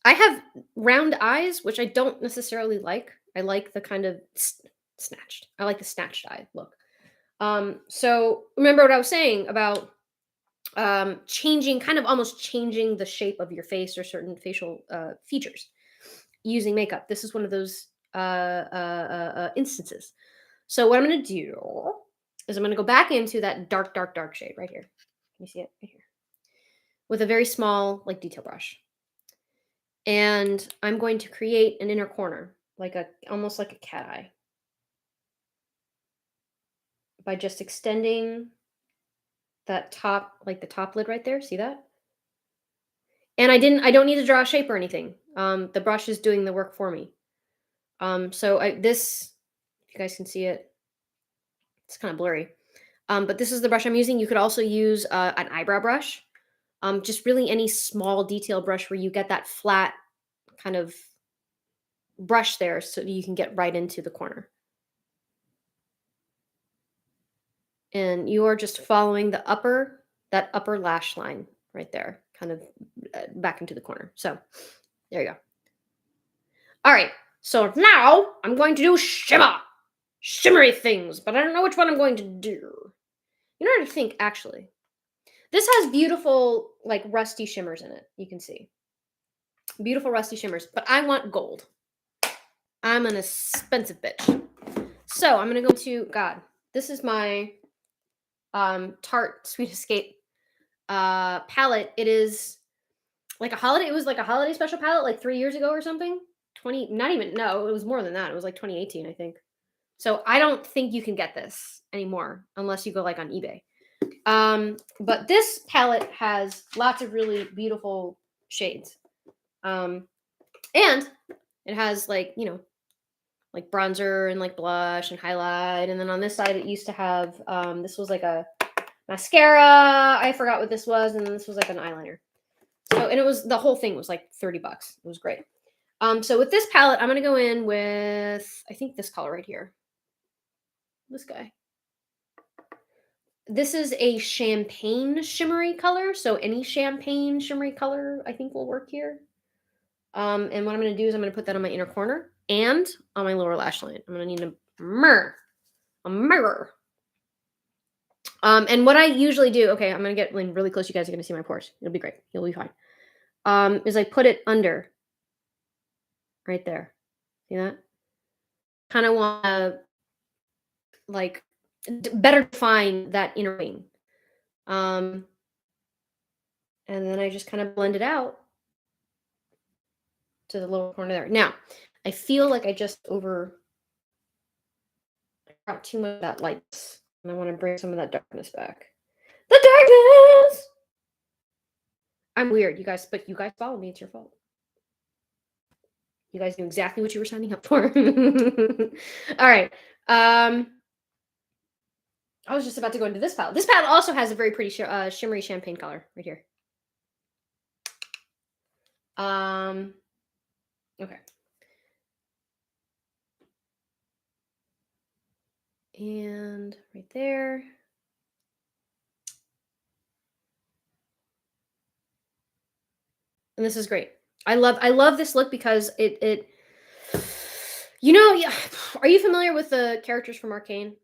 I have round eyes, which I don't necessarily like. I like the kind of snatched. I like the snatched eye look. So remember what I was saying about changing, kind of almost changing the shape of your face or certain facial features using makeup. This is one of those instances. So what I'm going to do is I'm going to go back into that dark, dark, dark shade right here. Can you see it right here? With a very small like detail brush. And I'm going to create an inner corner, almost like a cat eye, by just extending that top, like the top lid right there. See that? And I don't need to draw a shape or anything. The brush is doing the work for me. So this, if you guys can see it, it's kind of blurry. But this is the brush I'm using. You could also use an eyebrow brush. Just really any small detail brush where you get that flat kind of brush there so you can get right into the corner. And you are just following that upper lash line right there, kind of back into the corner. So there you go. All right. So now I'm going to do shimmery things, but I don't know which one I'm going to do. In order to think, actually, this has beautiful, like rusty shimmers in it. You can see beautiful rusty shimmers, but I want gold. I'm an expensive bitch. So I'm going to go to, God, this is my Tarte Sweet Escape palette. It is like a holiday. It was like a holiday special palette like 3 years ago or something. No, it was more than that. It was like 2018, I think. So I don't think you can get this anymore unless you go like on eBay. But this palette has lots of really beautiful shades. And it has like bronzer and like blush and highlight. And then on this side, it used to have, this was like a mascara. I forgot what this was. And then this was like an eyeliner. So, and the whole thing was like $30. It was great. So with this palette, I'm going to go in with, I think this color right here. This guy. This is a champagne shimmery color. So any champagne shimmery color, I think will work here. And what I'm going to do is I'm going to put that on my inner corner and on my lower lash line. I'm going to need a mirror. And what I usually do, okay, I'm going to get really close. You guys are going to see my pores. It'll be great. You'll be fine. Is I put it under right there. See that? kind of want to like better define that inner wing. Um, and then I just kind of blend it out to the little corner there. Now, I feel like I just got too much of that light, and I want to bring some of that darkness back. The darkness. I'm weird, you guys, but you guys follow me. It's your fault. You guys knew exactly what you were signing up for. All right. I was just about to go into this palette. This palette also has a very pretty shimmery champagne color right here. Okay. And right there. And this is great. I love this look because it yeah, are you familiar with the characters from Arcane?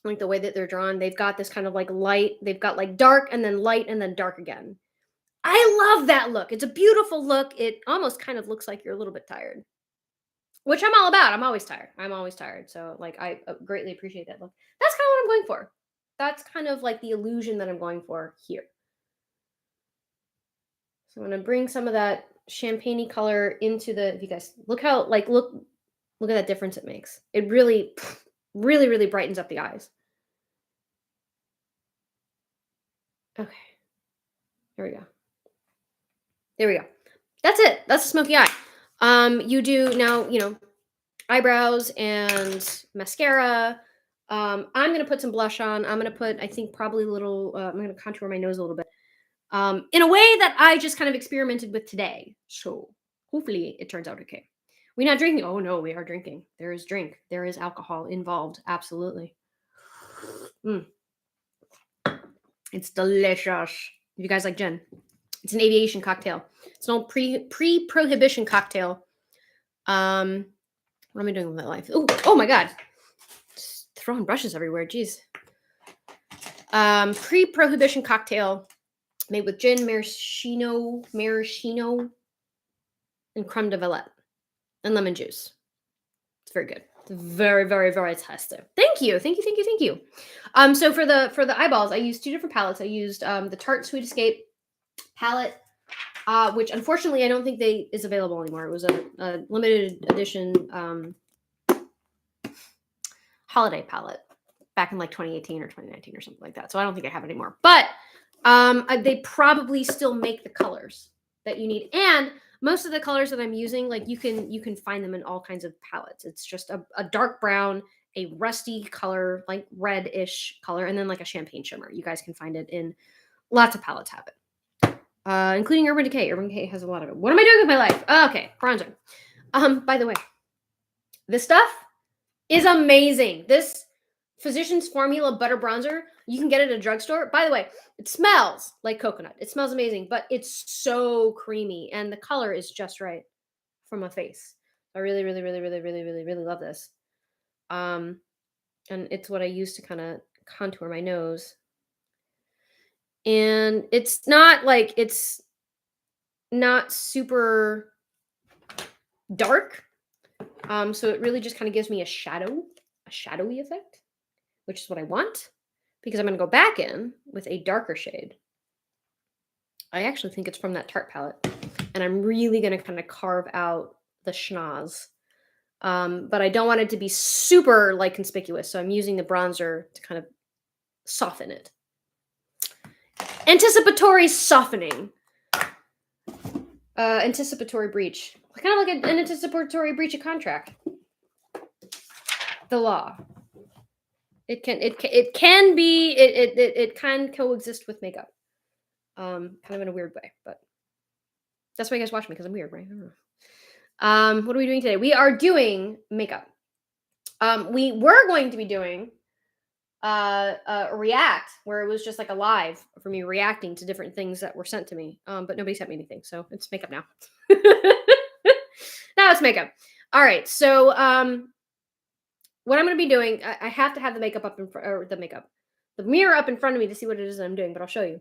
Like the way that they're drawn, they've got this kind of like light, they've got like dark and then light and then dark again. I love that look. It's a beautiful look. It almost kind of looks like you're a little bit tired, which I'm all about. I'm always tired. I'm always tired. So like I greatly appreciate that look. That's kind of what I'm going for. That's kind of like the illusion that I'm going for here. So I'm going to bring some of that champagne-y color into the, if you guys look how, like, look at that difference it makes. It really, really, really brightens up the eyes. Okay. There we go. There we go. That's it. That's a smoky eye. You do now, eyebrows and mascara. I'm gonna put some blush on. I'm gonna put, I think, probably a little. I'm gonna contour my nose a little bit. In a way that I just kind of experimented with today. So hopefully it turns out okay. We're not drinking. Oh no, we are drinking. There is drink. There is alcohol involved. Absolutely. It's delicious. If you guys like gin, it's an aviation cocktail. It's an old pre-prohibition cocktail. What am I doing with my life? Oh my god. Just throwing brushes everywhere. Jeez. Pre-prohibition cocktail made with gin, maraschino, and creme de valette and lemon juice. It's very good. It's very, very, very tasty. Thank you. So for the eyeballs, I used two different palettes. I used the Tarte Sweet Escape palette, which unfortunately I don't think is available anymore. It was a limited edition holiday palette back in like 2018 or 2019 or something like that. So I don't think I have it anymore. But they probably still make the colors that you need, and most of the colors that I'm using, like you can find them in all kinds of palettes. It's just a dark brown, a rusty color, like red-ish color, and then like a champagne shimmer. You guys can find it in lots of palettes have it, including Urban Decay. Urban Decay has a lot of it. What am I doing with my life? Okay, bronzer. By the way, this stuff is amazing. This Physicians Formula Butter Bronzer, you can get it at a drugstore. By the way, it smells like coconut. It smells amazing, but it's so creamy and the color is just right for my face. I really, really, really, really, really, really, really love this. And it's what I use to kind of contour my nose. And it's not super dark. So it really just kind of gives me a shadowy effect, which is what I want, because I'm going to go back in with a darker shade. I actually think it's from that Tarte palette, and I'm really going to kind of carve out the schnoz. But I don't want it to be super like conspicuous, so I'm using the bronzer to kind of soften it. Anticipatory softening. Anticipatory breach. Kind of like an anticipatory breach of contract. The law. It can coexist with makeup. Kind of in a weird way, but that's why you guys watch me, because I'm weird, right? I don't know. What are we doing today? We are doing makeup. We were going to be doing a react where it was just like a live for me reacting to different things that were sent to me. But nobody sent me anything, so it's makeup now. Now it's makeup. All right, so what I'm going to be doing, I have to have the makeup up the mirror up in front of me to see what it is that I'm doing, but I'll show you.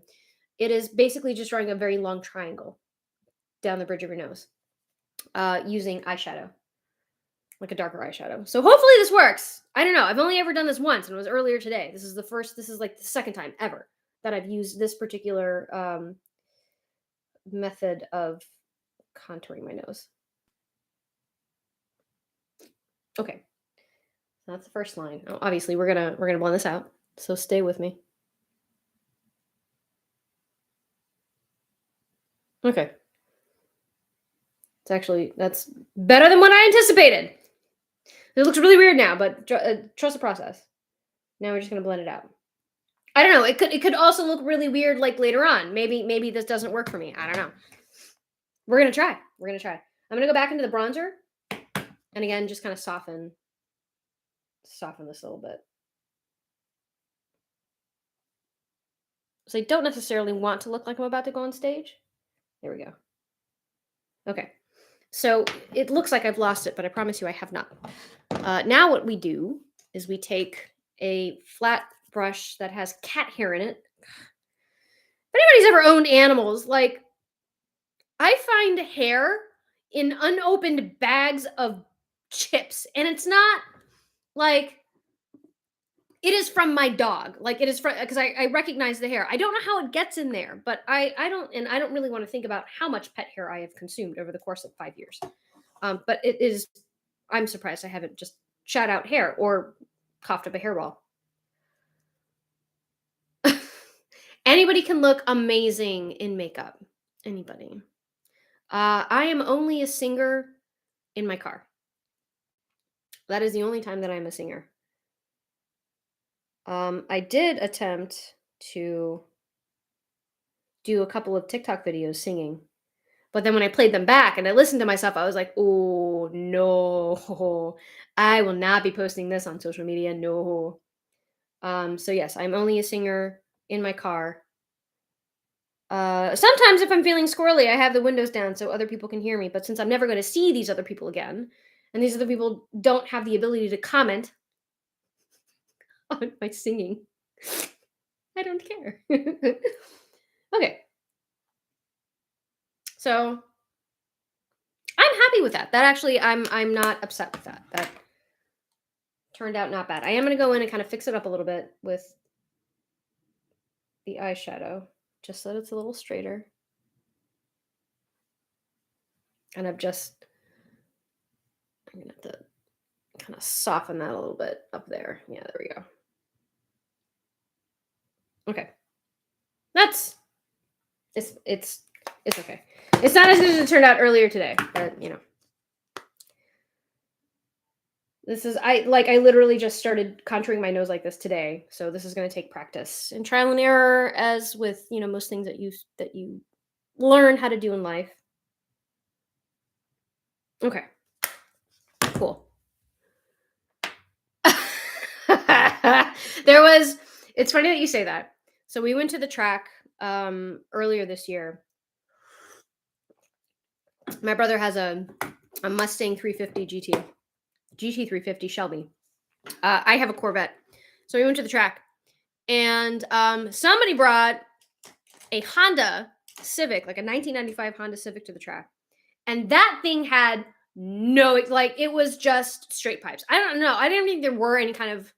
It is basically just drawing a very long triangle down the bridge of your nose, using eyeshadow. like a darker eyeshadow. So hopefully this works. I don't know. I've only ever done this once, and it was earlier today. This is like the second time ever that I've used this particular method of contouring my nose. Okay, so that's the first line. Oh, obviously, we're gonna blend this out. So stay with me. Okay, that's better than what I anticipated. It looks really weird now, but trust the process. Now we're just gonna blend it out. I don't know. It could also look really weird like later on. Maybe this doesn't work for me. I don't know. We're gonna try. We're gonna try. I'm gonna go back into the bronzer, and again, just kind of soften this a little bit. So I don't necessarily want to look like I'm about to go on stage. There we go. Okay. So it looks like I've lost it, but I promise you I have not. Now what we do is we take a flat brush that has cat hair in it. If anybody's ever owned animals, like, I find hair in unopened bags of chips, and it's not like it is from my dog. Like, it is from, because I recognize the hair. I don't know how it gets in there, but I don't really want to think about how much pet hair I have consumed over the course of 5 years. But it is, I'm surprised I haven't just shot out hair or coughed up a hairball. Anybody can look amazing in makeup. Anybody. I am only a singer in my car. That is the only time that I'm a singer. I did attempt to do a couple of TikTok videos singing, but then when I played them back and I listened to myself, I was like, oh no, I will not be posting this on social media. No. So yes, I'm only a singer in my car. Sometimes if I'm feeling squirrely, I have the windows down so other people can hear me. But since I'm never going to see these other people again, and these other people don't have the ability to comment on my singing, I don't care. Okay. So I'm happy with that. That actually, I'm not upset with that. That turned out not bad. I am going to go in and kind of fix it up a little bit with the eyeshadow, just so that it's a little straighter. And I'm going to have to kind of soften that a little bit up there. Yeah, there we go. Okay. It's okay. It's not as good as it turned out earlier today, but this is, I literally just started contouring my nose like this today. So this is going to take practice and trial and error, as with, most things that you learn how to do in life. Okay. Cool. It's funny that you say that. So we went to the track earlier this year. My brother has a Mustang 350 GT 350 Shelby. I have a Corvette. So we went to the track, and somebody brought a Honda Civic, like a 1995 Honda Civic, to the track. And that thing had it was just straight pipes. I don't know. I didn't think there were any kind of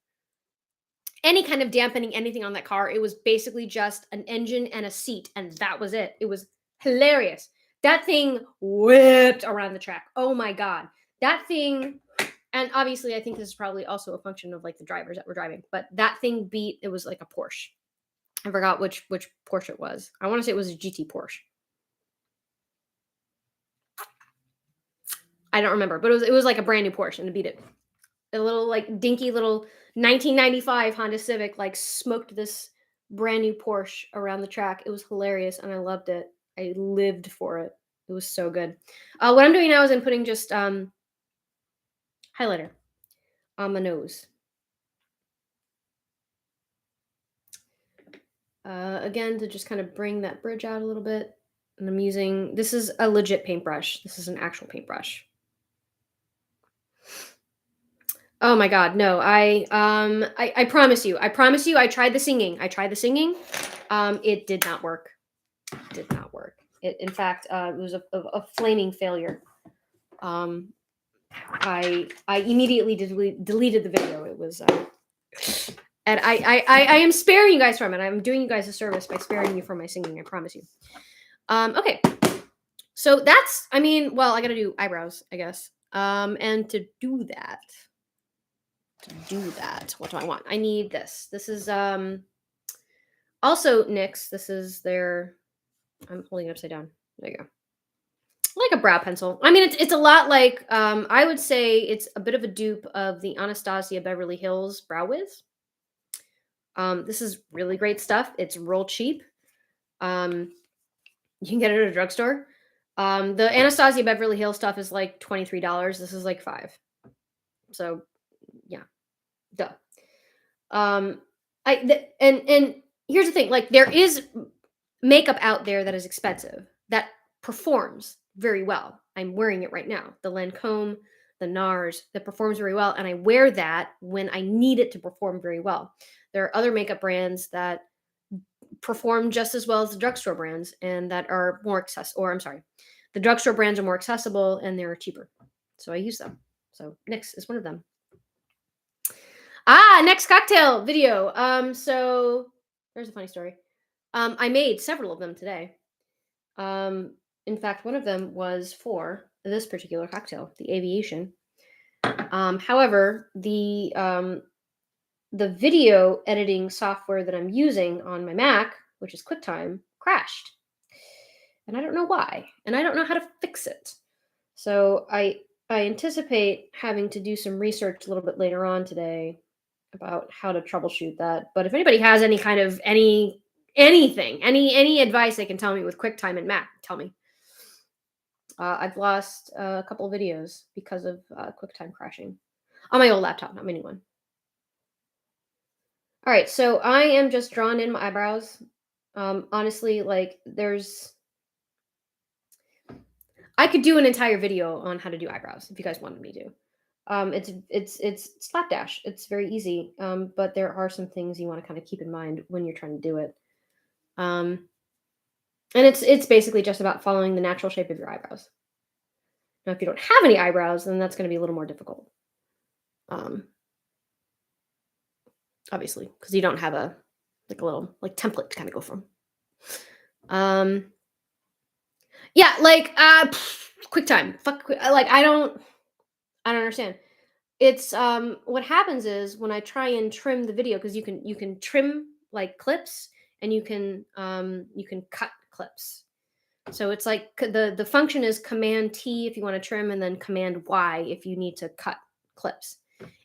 dampening anything on that car. It was basically just an engine and a seat, and that was it. It was hilarious. That thing whipped around the track. Oh my God. That thing, and obviously I think this is probably also a function of like the drivers that were driving, but that thing it was like a Porsche. I forgot which Porsche it was. I want to say it was a GT Porsche. I don't remember, but it was like a brand new Porsche, and it beat it. A little like dinky little 1995 Honda Civic like smoked this brand new Porsche around the track. It was hilarious, and I loved it. I lived for it. It was so good. What I'm doing now is I'm putting just highlighter on my nose. Again, to just kind of bring that bridge out a little bit. And I'm using, this is a legit paintbrush. This is an actual paintbrush. Oh my God, no, I promise you, I tried the singing. It did not work. Did not work. In fact, it was a flaming failure. I immediately deleted the video. It was, and I am sparing you guys from it. I'm doing you guys a service by sparing you from my singing. I promise you. Okay, so that's. I mean, well, I got to do eyebrows, I guess. And to do that, what do I want? I need this. This is also NYX. This is their. I'm holding it upside down. There you go. Like a brow pencil. I mean, it's a lot like I would say it's a bit of a dupe of the Anastasia Beverly Hills Brow Wiz. This is really great stuff. It's real cheap. You can get it at a drugstore. The Anastasia Beverly Hills stuff is like $23. This is like $5. So yeah, duh. And here's the thing: like there is makeup out there that is expensive that performs very well. I'm wearing it right now. The Lancome, the NARS, that performs very well, and I wear that when I need it to perform very well. There are other makeup brands that perform just as well as the drugstore brands and that are more accessible. Or I'm sorry, the drugstore brands are more accessible and they're cheaper. So I use them. So NYX is one of them. Next cocktail video. So there's a funny story. I made several of them today. In fact, one of them was for this particular cocktail, the Aviation. However, the video editing software that I'm using on my Mac, which is QuickTime, crashed. And I don't know why. And I don't know how to fix it. So I anticipate having to do some research a little bit later on today about how to troubleshoot that. But if anybody has any kind of anything, any advice they can tell me with QuickTime and Mac, tell me. I've lost a couple of videos because of QuickTime crashing on my old laptop, not my new one. All right, so I am just drawing in my eyebrows. Honestly, like I could do an entire video on how to do eyebrows if you guys wanted me to. It's slapdash. It's very easy. But there are some things you want to kind of keep in mind when you're trying to do it. And it's basically just about following the natural shape of your eyebrows. Now, if you don't have any eyebrows, then that's going to be a little more difficult. Obviously, because you don't have a little template to kind of go from. Yeah, like QuickTime. I don't understand. It's what happens is when I try and trim the video, because you can trim like clips and you can cut clips. So it's like the function is Command T if you want to trim, and then Command Y if you need to cut clips.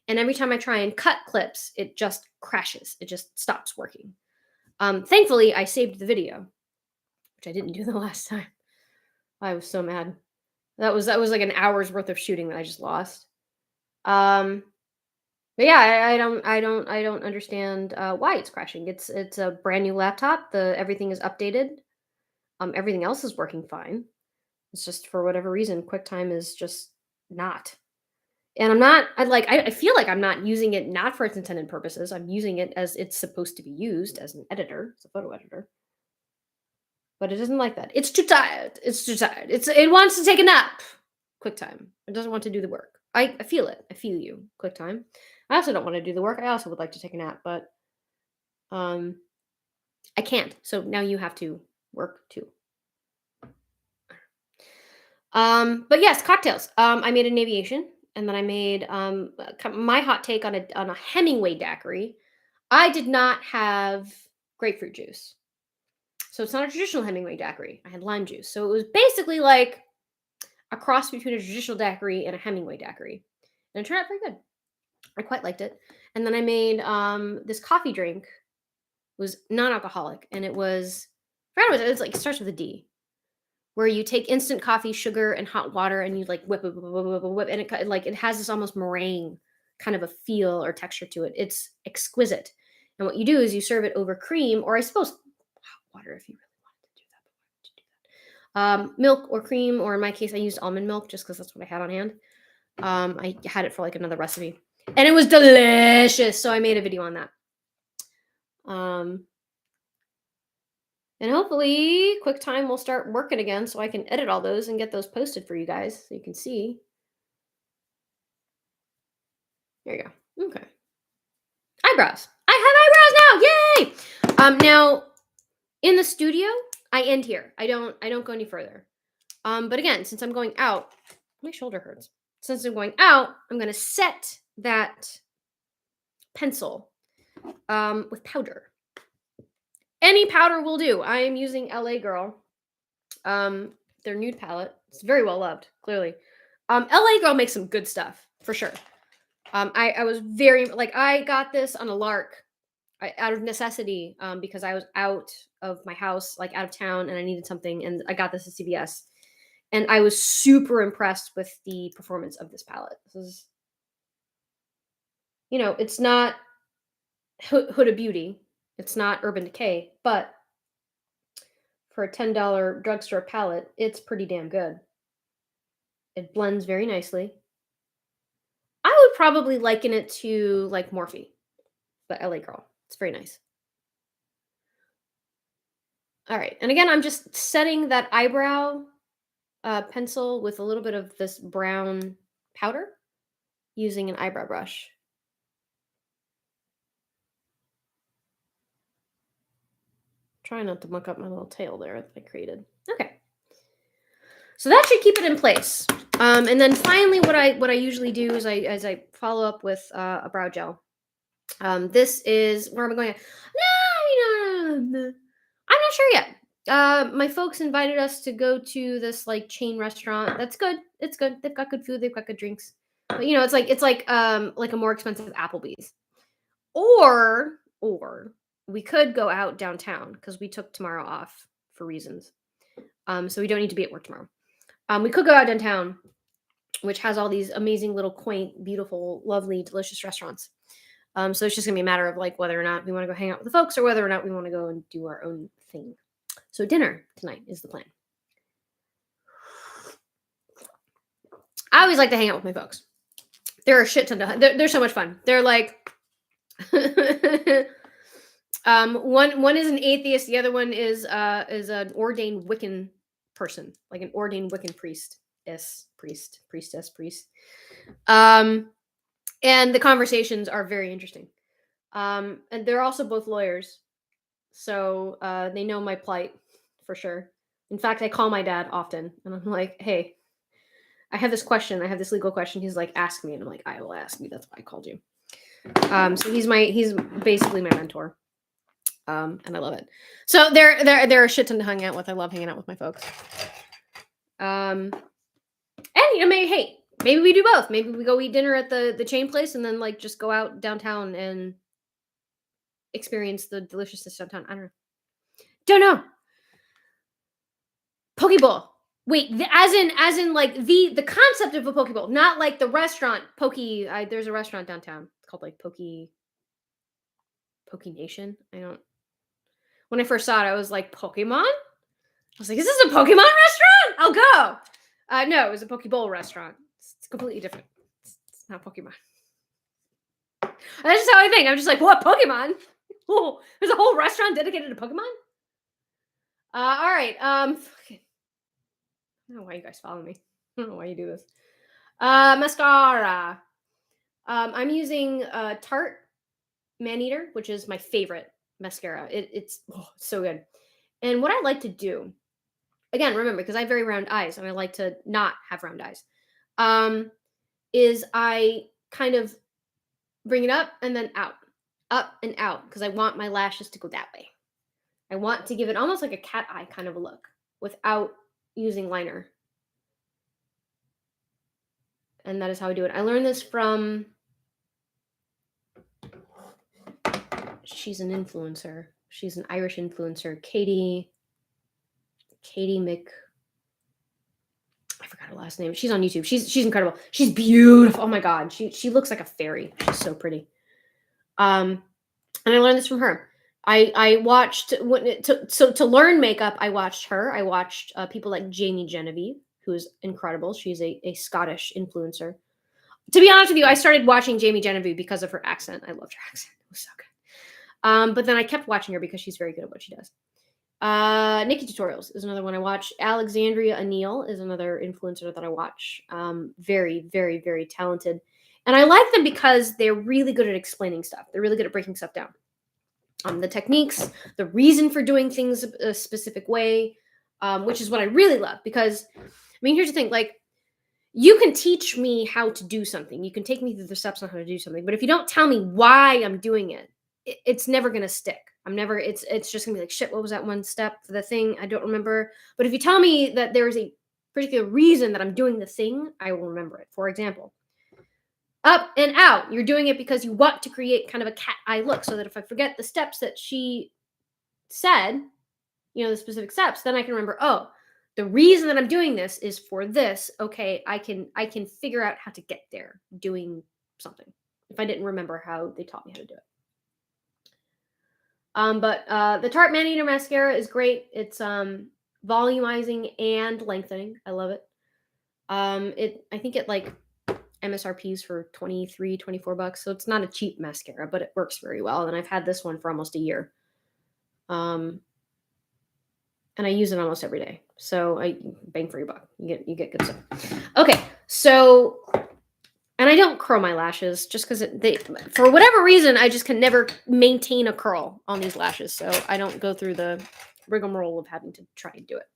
And every time I try and cut clips, it just crashes. It just stops working. Thankfully, I saved the video, which I didn't do the last time. I was so mad. That was like an hour's worth of shooting that I just lost. But yeah, I don't understand why it's crashing. It's a brand new laptop. Everything is updated. Everything else is working fine. It's just for whatever reason, QuickTime is just not. And I feel like I'm not using it not for its intended purposes. I'm using it as it's supposed to be used as an editor. It's a photo editor. But it doesn't like that. It's too tired. It wants to take a nap. QuickTime. It doesn't want to do the work. I feel it. I feel you, QuickTime. I also don't want to do the work. I also would like to take a nap, but I can't. So now you have to work too. But yes, cocktails. I made an Aviation, and then I made my hot take on a Hemingway daiquiri. I did not have grapefruit juice. So it's not a traditional Hemingway daiquiri. I had lime juice. So it was basically like a cross between a traditional daiquiri and a Hemingway daiquiri. And it turned out pretty good. I quite liked it. And then I made this coffee drink. It was non-alcoholic, and it was, it starts with a D, where you take instant coffee, sugar, and hot water, and you like whip, and it has this almost meringue kind of a feel or texture to it. It's exquisite. And what you do is you serve it over cream, or I suppose hot water if you really wanted to do that. But why would you do that? Milk or cream, or in my case, I used almond milk just because that's what I had on hand. I had it for like another recipe, and it was delicious. So I made a video on that. And hopefully QuickTime will start working again so I can edit all those and get those posted for you guys so you can see. There you go. Okay. Eyebrows. I have eyebrows now. Yay! Now in the studio, I end here. I don't go any further. But again, since I'm going out, my shoulder hurts. Since I'm going out, I'm gonna set that pencil with powder. Any powder will do. I am using LA Girl. Their nude palette. It's very well loved, clearly. LA Girl makes some good stuff, for sure. I was very, like, I got this on a lark out of necessity, because I was out of my house, like out of town, and I needed something, and I got this at CVS. And I was super impressed with the performance of this palette. This is, it's not Huda Beauty. It's not Urban Decay, but for a $10 drugstore palette, it's pretty damn good. It blends very nicely. I would probably liken it to like Morphe, but LA Girl. It's very nice. All right. And again, I'm just setting that eyebrow pencil with a little bit of this brown powder using an eyebrow brush. Try not to muck up my little tail there that I created. Okay. So that should keep it in place. And then finally, what I usually do is I follow up with a brow gel. This is where I'm going. No, I'm not sure yet. My folks invited us to go to this like chain restaurant. That's good. It's good. They've got good food. They've got good drinks. But it's like a more expensive Applebee's. Or we could go out downtown because we took tomorrow off for reasons. So we don't need to be at work tomorrow. We could go out downtown, which has all these amazing little quaint, beautiful, lovely, delicious restaurants. So it's just gonna be a matter of like whether or not we want to go hang out with the folks or whether or not we want to go and do our own thing. So dinner tonight is the plan. I always like to hang out with my folks. They're a shit ton of they're so much fun. They're like one is an atheist, the other one is an ordained Wiccan person, like an ordained Wiccan priest. And the conversations are very interesting. And they're also both lawyers. So they know my plight for sure. In fact, I call my dad often and I'm like, hey, I have this question. I have this legal question. He's like, ask me. And I'm like, I will ask you. That's why I called you. So he's basically my mentor. And I love it. So they're a shit ton to hang out with. I love hanging out with my folks. And maybe we do both. Maybe we go eat dinner at the chain place and then like just go out downtown and experience the deliciousness downtown. I don't know. Pokeball. Wait, as in like the concept of a Pokeball, not like the restaurant there's a restaurant downtown. It's called like Poke Nation. When I first saw it, I was like, Pokemon? I was like, is this a Pokemon restaurant? I'll go. No, it was a Pokeball restaurant. It's completely different. It's not Pokemon. That's just how I think. I'm just like, what, Pokemon? Oh, there's a whole restaurant dedicated to Pokemon? All right. I don't know why you guys follow me. I don't know why you do this. Mascara. I'm using Tarte Maneater, which is my favorite mascara. It's so good. And what I like to do, again, remember, because I have very round eyes and I like to not have round eyes, is I kind of bring it up and then out and out, because I want my lashes to go that way. I want to give it almost like a cat eye kind of a look without using liner. And that is how I do it. I learned this from, she's an influencer. She's an Irish influencer, Katie I forgot her last name. She's on YouTube. She's incredible. She's beautiful. Oh my god, she looks like a fairy. She's so pretty. And I learned this from her. I watched to learn makeup. I watched her. I watched people like Jamie Genevieve, who's incredible. She's a Scottish influencer. To be honest with you, I started watching Jamie Genevieve because of her accent. I loved her accent. It was so good. But then I kept watching her because she's very good at what she does. Nikki Tutorials is another one I watch. Alexandria Anil is another influencer that I watch. Very, very, very talented. And I like them because they're really good at explaining stuff. They're really good at breaking stuff down. The techniques, the reason for doing things a specific way, which is what I really love. Because, I mean, here's the thing: like, you can teach me how to do something. You can take me through the steps on how to do something. But if you don't tell me why I'm doing it, it's never gonna stick. I'm never. It's just gonna be like, shit. What was that one step for the thing? I don't remember. But if you tell me that there is a particular reason that I'm doing the thing, I will remember it. For example, up and out. You're doing it because you want to create kind of a cat eye look, so that if I forget the steps that she said, the specific steps, then I can remember, oh, the reason that I'm doing this is for this. Okay, I can figure out how to get there doing something. If I didn't remember how they taught me how to do it. But the Tarte Mania mascara is great. It's volumizing and lengthening. I love it. I think it like MSRPs for $23-24, so it's not a cheap mascara, but it works very well. And I've had this one for almost a year. And I use it almost every day. So I bang for your buck. You get good stuff. Okay, so, and I don't curl my lashes just because they, for whatever reason, I just can never maintain a curl on these lashes. So I don't go through the rigmarole of having to try and do it.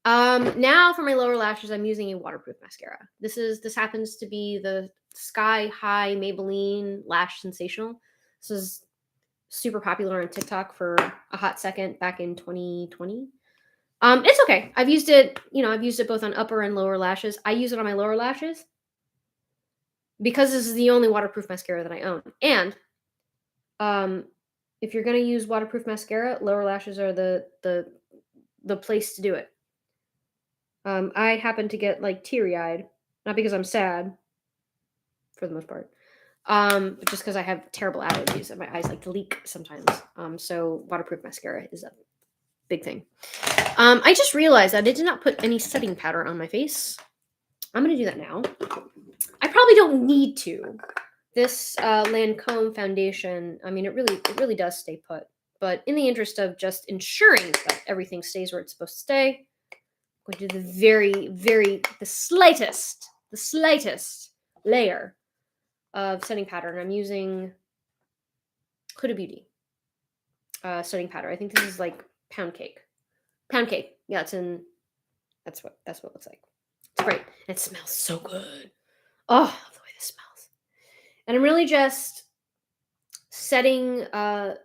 Now for my lower lashes, I'm using a waterproof mascara. This happens to be the Sky High Maybelline Lash Sensational. This is super popular on TikTok for a hot second back in 2020. It's okay. I've used it both on upper and lower lashes. I use it on my lower lashes because this is the only waterproof mascara that I own. And if you're gonna use waterproof mascara, lower lashes are the place to do it. I happen to get like teary-eyed, not because I'm sad, for the most part, but just because I have terrible allergies and my eyes like to leak sometimes. So waterproof mascara is a big thing. I just realized that I did not put any setting powder on my face. I'm gonna do that now. I probably don't need to. This Lancome foundation, I mean, it really does stay put. But in the interest of just ensuring that everything stays where it's supposed to stay, I'm going to do the slightest layer of setting powder. And I'm using Huda Beauty setting powder. I think this is like pound cake. Yeah, that's what it looks like. It's great. It smells so good. Oh, I love the way this smells. And I'm really just setting the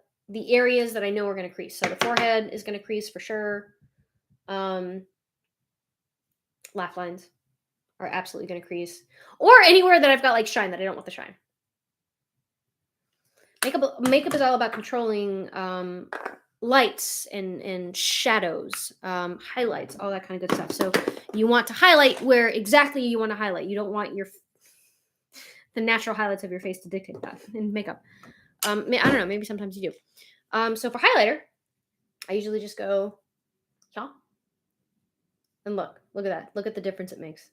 areas that I know are going to crease. So the forehead is going to crease for sure. Laugh lines are absolutely going to crease. Or anywhere that I've got like shine that I don't want the shine. Makeup is all about controlling lights and shadows, highlights, all that kind of good stuff. So you want to highlight where exactly you want to highlight. You don't want the natural highlights of your face to dictate that in makeup. I don't know, maybe sometimes you do. So for highlighter, I usually just go, yeah, and look at that. Look at the difference it makes.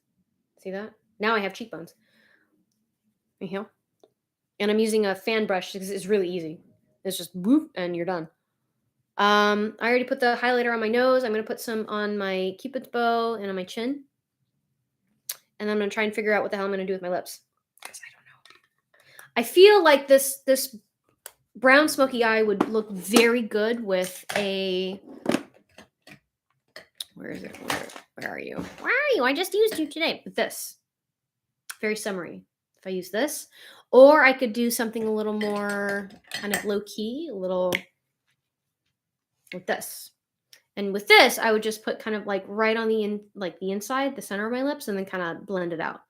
See that? Now I have cheekbones. Inhale. And I'm using a fan brush because it's really easy. It's just whoop, and you're done. I already put the highlighter on my nose. I'm going to put some on my Cupid's bow and on my chin. And I'm going to try and figure out what the hell I'm going to do with my lips. Because I don't know. I feel like this brown smoky eye would look very good with a... Where is it? Where are you? Where are you? I just used you today. With this. Very summery. If I use this. Or I could do something a little more kind of low-key. A little... with this. And with this, I would just put kind of like right on the inside, the center of my lips, and then kind of blend it out.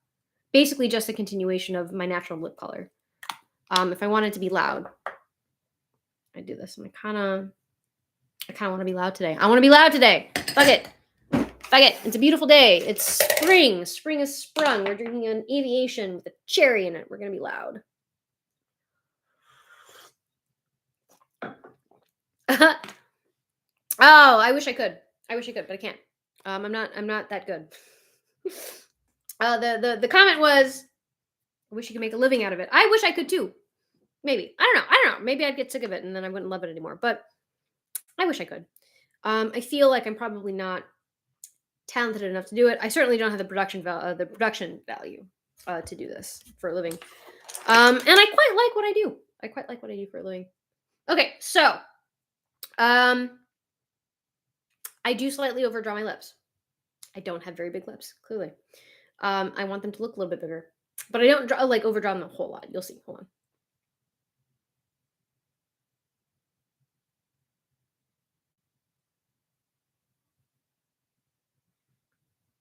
Basically just a continuation of my natural lip color. If I wanted to be loud, I do this. I kind of want to be loud today. I want to be loud today. Fuck it. It's a beautiful day. It's spring. Spring has sprung. We're drinking an Aviation with a cherry in it. We're going to be loud. Oh, I wish I could, but I can't. I'm not that good. The comment was, I wish you could make a living out of it. I wish I could too. Maybe. I don't know. Maybe I'd get sick of it and then I wouldn't love it anymore. But I wish I could. I feel like I'm probably not talented enough to do it. I certainly don't have the production value. to do this for a living. And I quite like what I do. I quite like what I do for a living. Okay, so I do slightly overdraw my lips. I don't have very big lips, clearly. I want them to look a little bit bigger, but I don't like overdraw them a whole lot. You'll see. Hold on.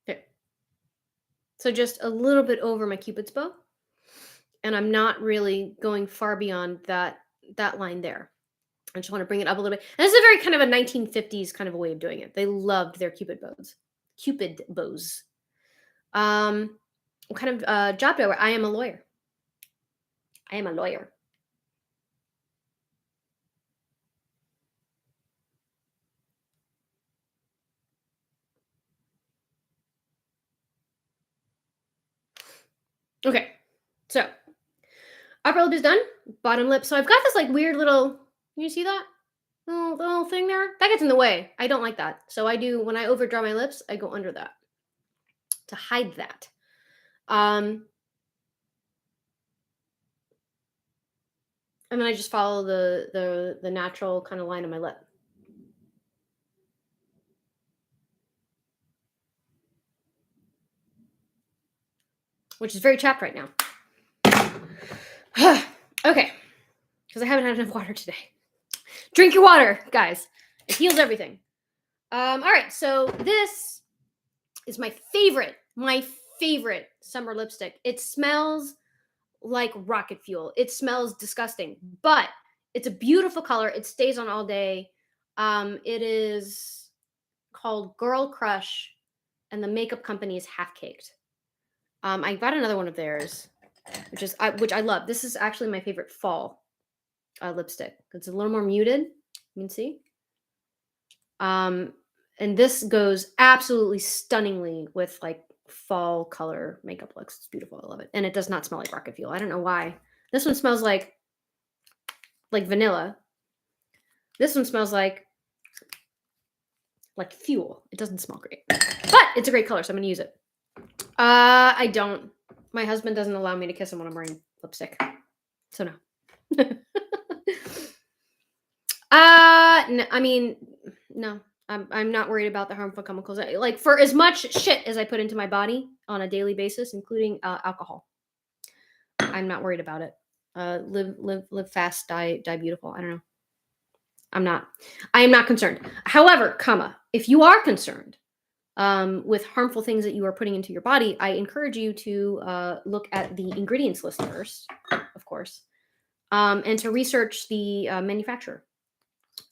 Okay. So just a little bit over my cupid's bow, and I'm not really going far beyond that line there. I just want to bring it up a little bit. And this is a very kind of a 1950s kind of a way of doing it. They loved their cupid bows. Cupid bows. What kind of job do I wear? I am a lawyer. I am a lawyer. Okay, so upper lip is done. Bottom lip. So I've got this like weird little. You see that little thing there? That gets in the way. I don't like that. So I do when I overdraw my lips, I go under that to hide that. And then I just follow the natural kind of line of my lip. Which is very chapped right now. Okay, because I haven't had enough water today. Drink your water, guys. It heals everything. All right, so this is my favorite summer lipstick. It smells like rocket fuel. It smells disgusting, but it's a beautiful color. It stays on all day. It is called Girl Crush, and the makeup company is Half Caked. I got another one of theirs, which I love. This is actually my favorite fall lipstick. It's a little more muted. You can see. And this goes absolutely stunningly with like fall color makeup looks. It's beautiful. I love it. And it does not smell like rocket fuel. I don't know why. This one smells like vanilla. This one smells like fuel. It doesn't smell great. But it's a great color, so I'm gonna use it. I don't. My husband doesn't allow me to kiss him when I'm wearing lipstick. So no. No, I mean, no. I'm not worried about the harmful chemicals. Like for as much shit as I put into my body on a daily basis, including alcohol, I'm not worried about it. Live fast, die beautiful. I don't know. I am not concerned. However, if you are concerned with harmful things that you are putting into your body, I encourage you to look at the ingredients list first, of course, and to research the manufacturer.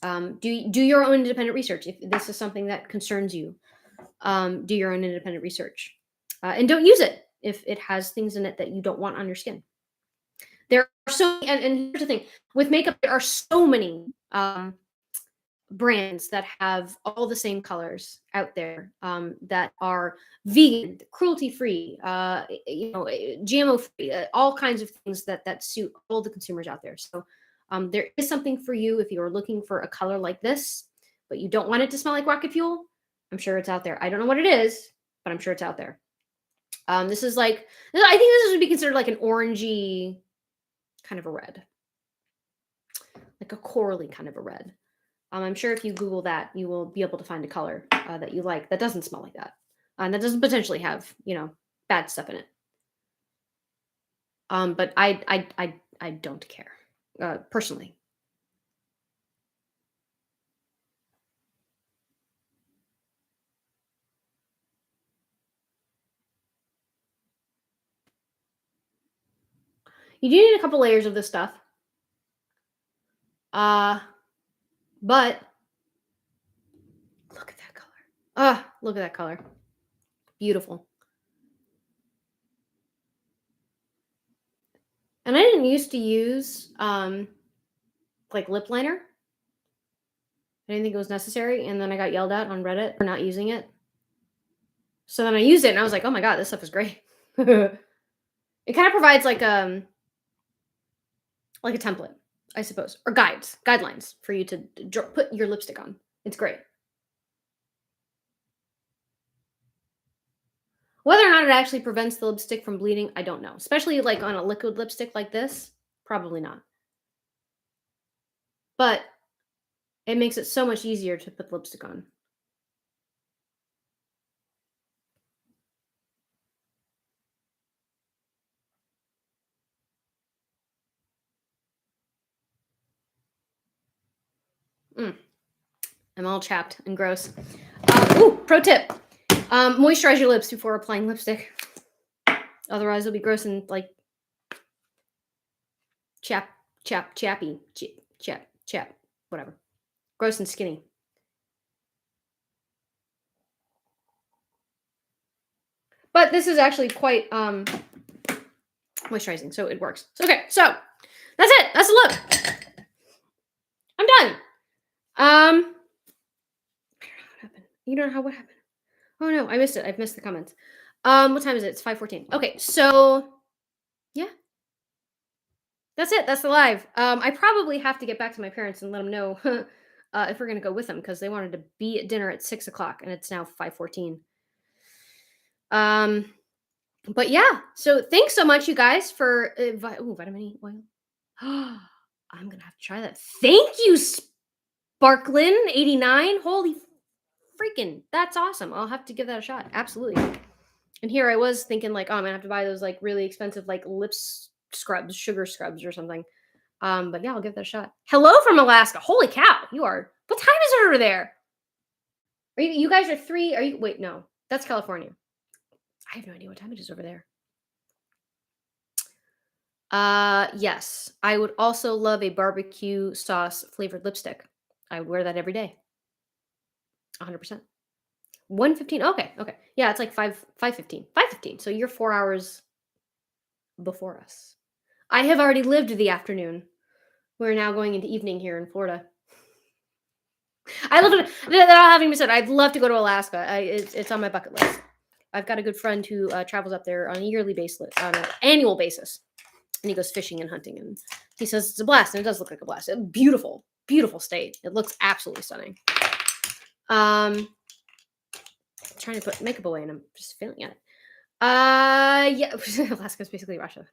Do your own independent research if this is something that concerns you. Do your own independent research, and don't use it if it has things in it that you don't want on your skin. There are and here's the thing with makeup, there are so many brands that have all the same colors out there that are vegan, cruelty free, GMO free, all kinds of things that suit all the consumers out there. So there is something for you if you're looking for a color like this, but you don't want it to smell like rocket fuel. I'm sure it's out there. I don't know what it is, but I'm sure it's out there. This is like, I think this would be considered like an orangey kind of a red, like a corally kind of a red. I'm sure if you Google that, you will be able to find a color that you like that doesn't smell like that, and that doesn't potentially have bad stuff in it. But I don't care personally. You do need a couple layers of this stuff. But look at that color. Look at that color. Beautiful. And I didn't used to use like lip liner. I didn't think it was necessary, and then I got yelled at on Reddit for not using it. So then I used it, and I was like, "Oh my god, this stuff is great." It kind of provides like a template, I suppose, or guidelines for you to put your lipstick on. It's great. Whether or not it actually prevents the lipstick from bleeding, I don't know. Especially like on a liquid lipstick like this, probably not. But it makes it so much easier to put lipstick on. Mm, I'm all chapped and gross. Pro tip. Moisturize your lips before applying lipstick. Otherwise, it'll be gross and like chappy, chap, whatever. Gross and skinny. But this is actually quite moisturizing, so it works. So, okay, so that's it. That's the look. I'm done. What happened? You don't know what happened. Oh no, I missed it. I've missed the comments. What time is it? It's 5:14. Okay, so yeah, that's it. That's the live. I probably have to get back to my parents and let them know if we're gonna go with them because they wanted to be at dinner at 6 o'clock and it's now 5:14. Um, but yeah, so thanks so much, you guys, for vitamin E oil. I'm gonna have to try that. Thank you, Sparklin89. Holy freaking, that's awesome. I'll have to give that a shot. Absolutely. And here I was thinking like, oh, I'm gonna have to buy those like really expensive like lips scrubs, sugar scrubs or something. But yeah, I'll give that a shot. Hello from Alaska. Holy cow, you are. What time is it over there? Are you guys are 3? Are you wait, no. That's California. I have no idea what time it is over there. Yes. I would also love a barbecue sauce flavored lipstick. I would wear that every day. 100%. 1:15. Okay, okay. Yeah, it's like 5:15. 5:15. So you're 4 hours before us. I have already lived the afternoon. We're now going into evening here in Florida. I love it. That all having been said, I'd love to go to Alaska. It's on my bucket list. I've got a good friend who travels up there on a yearly basis, on an annual basis, and he goes fishing and hunting. And he says it's a blast, and it does look like a blast. Beautiful, beautiful state. It looks absolutely stunning. Trying to put makeup away, and I'm just failing at it. Yeah, Alaska's basically Russia.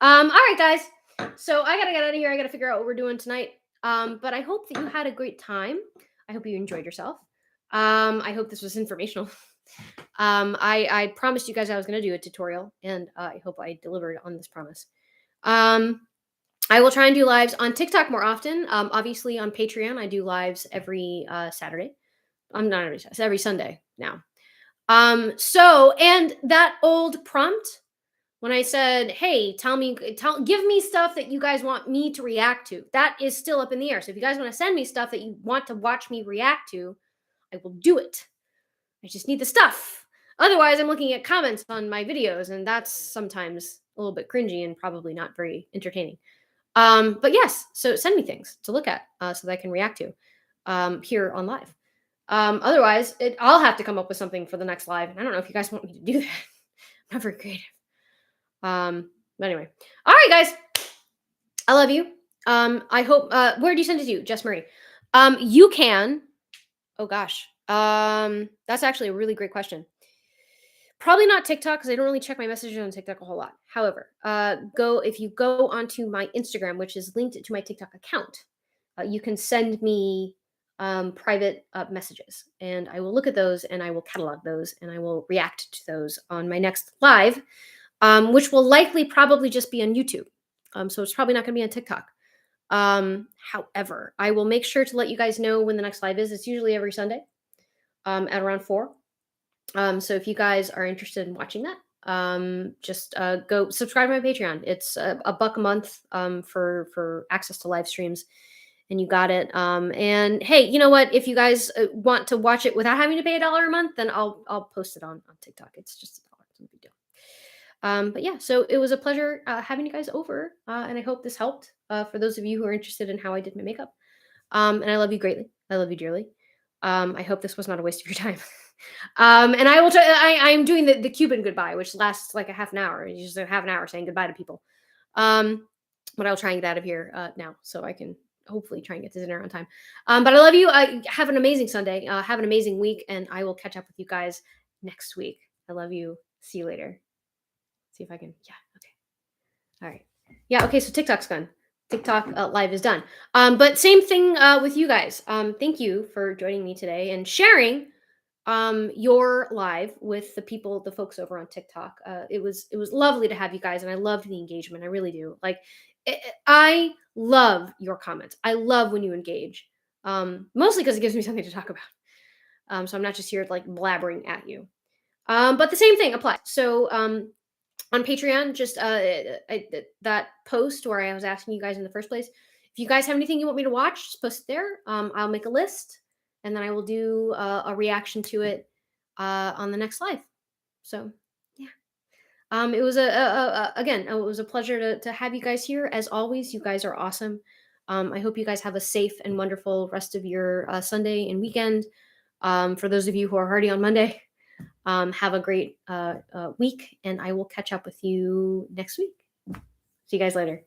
All right, guys. So I gotta get out of here. I gotta figure out what we're doing tonight. But I hope that you had a great time. I hope you enjoyed yourself. I hope this was informational. I promised you guys I was gonna do a tutorial, and I hope I delivered on this promise. I will try and do lives on TikTok more often. Obviously on Patreon, I do lives every Saturday. I'm not every Saturday, every Sunday now. So and that old prompt when I said, "Hey, give me stuff that you guys want me to react to." That is still up in the air. So if you guys want to send me stuff that you want to watch me react to, I will do it. I just need the stuff. Otherwise, I'm looking at comments on my videos, and that's sometimes a little bit cringy and probably not very entertaining. But yes, so send me things to look at so that I can react to here on live. Otherwise, I'll have to come up with something for the next live. And I don't know if you guys want me to do that. I'm not very creative. But anyway. All right, guys. I love you. I hope where do you send it to? Jess Marie. You can. Oh gosh. That's actually a really great question. Probably not TikTok because I don't really check my messages on TikTok a whole lot. However, if you go onto my Instagram, which is linked to my TikTok account, you can send me private messages, and I will look at those and I will catalog those and I will react to those on my next live, which will likely probably just be on YouTube. So it's probably not going to be on TikTok. However, I will make sure to let you guys know when the next live is. It's usually every Sunday at around 4. So if you guys are interested in watching that, just go subscribe to my Patreon. It's $1 a month for access to live streams, and you got it. And hey, you know what? If you guys want to watch it without having to pay $1 a month, then I'll post it on TikTok. It's just $1. It's no big deal. But yeah, so it was a pleasure having you guys over, and I hope this helped for those of you who are interested in how I did my makeup. And I love you greatly. I love you dearly. I hope this was not a waste of your time. And I will try. I'm doing the Cuban goodbye, which lasts like a half an hour. You just have an hour saying goodbye to people. But I'll try and get out of here now, so I can hopefully try and get to dinner on time. But I love you. Have an amazing Sunday. Have an amazing week, and I will catch up with you guys next week. I love you. See you later. See if I can. Yeah. Okay. All right. Yeah. Okay. So TikTok's done. TikTok live is done. But same thing with you guys. Thank you for joining me today and sharing your live with the folks over on TikTok. It was lovely to have you guys, and I loved the engagement. I really do. Like, I love your comments. I love when you engage. Mostly because it gives me something to talk about. So I'm not just here like blabbering at you. But the same thing applies. So on Patreon, just that post where I was asking you guys in the first place, if you guys have anything you want me to watch, just post it there. I'll make a list, and then I will do a reaction to it on the next live. So yeah, it was again, it was a pleasure to have you guys here. As always, you guys are awesome. I hope you guys have a safe and wonderful rest of your Sunday and weekend. For those of you who are already on Monday, have a great week, and I will catch up with you next week. See you guys later.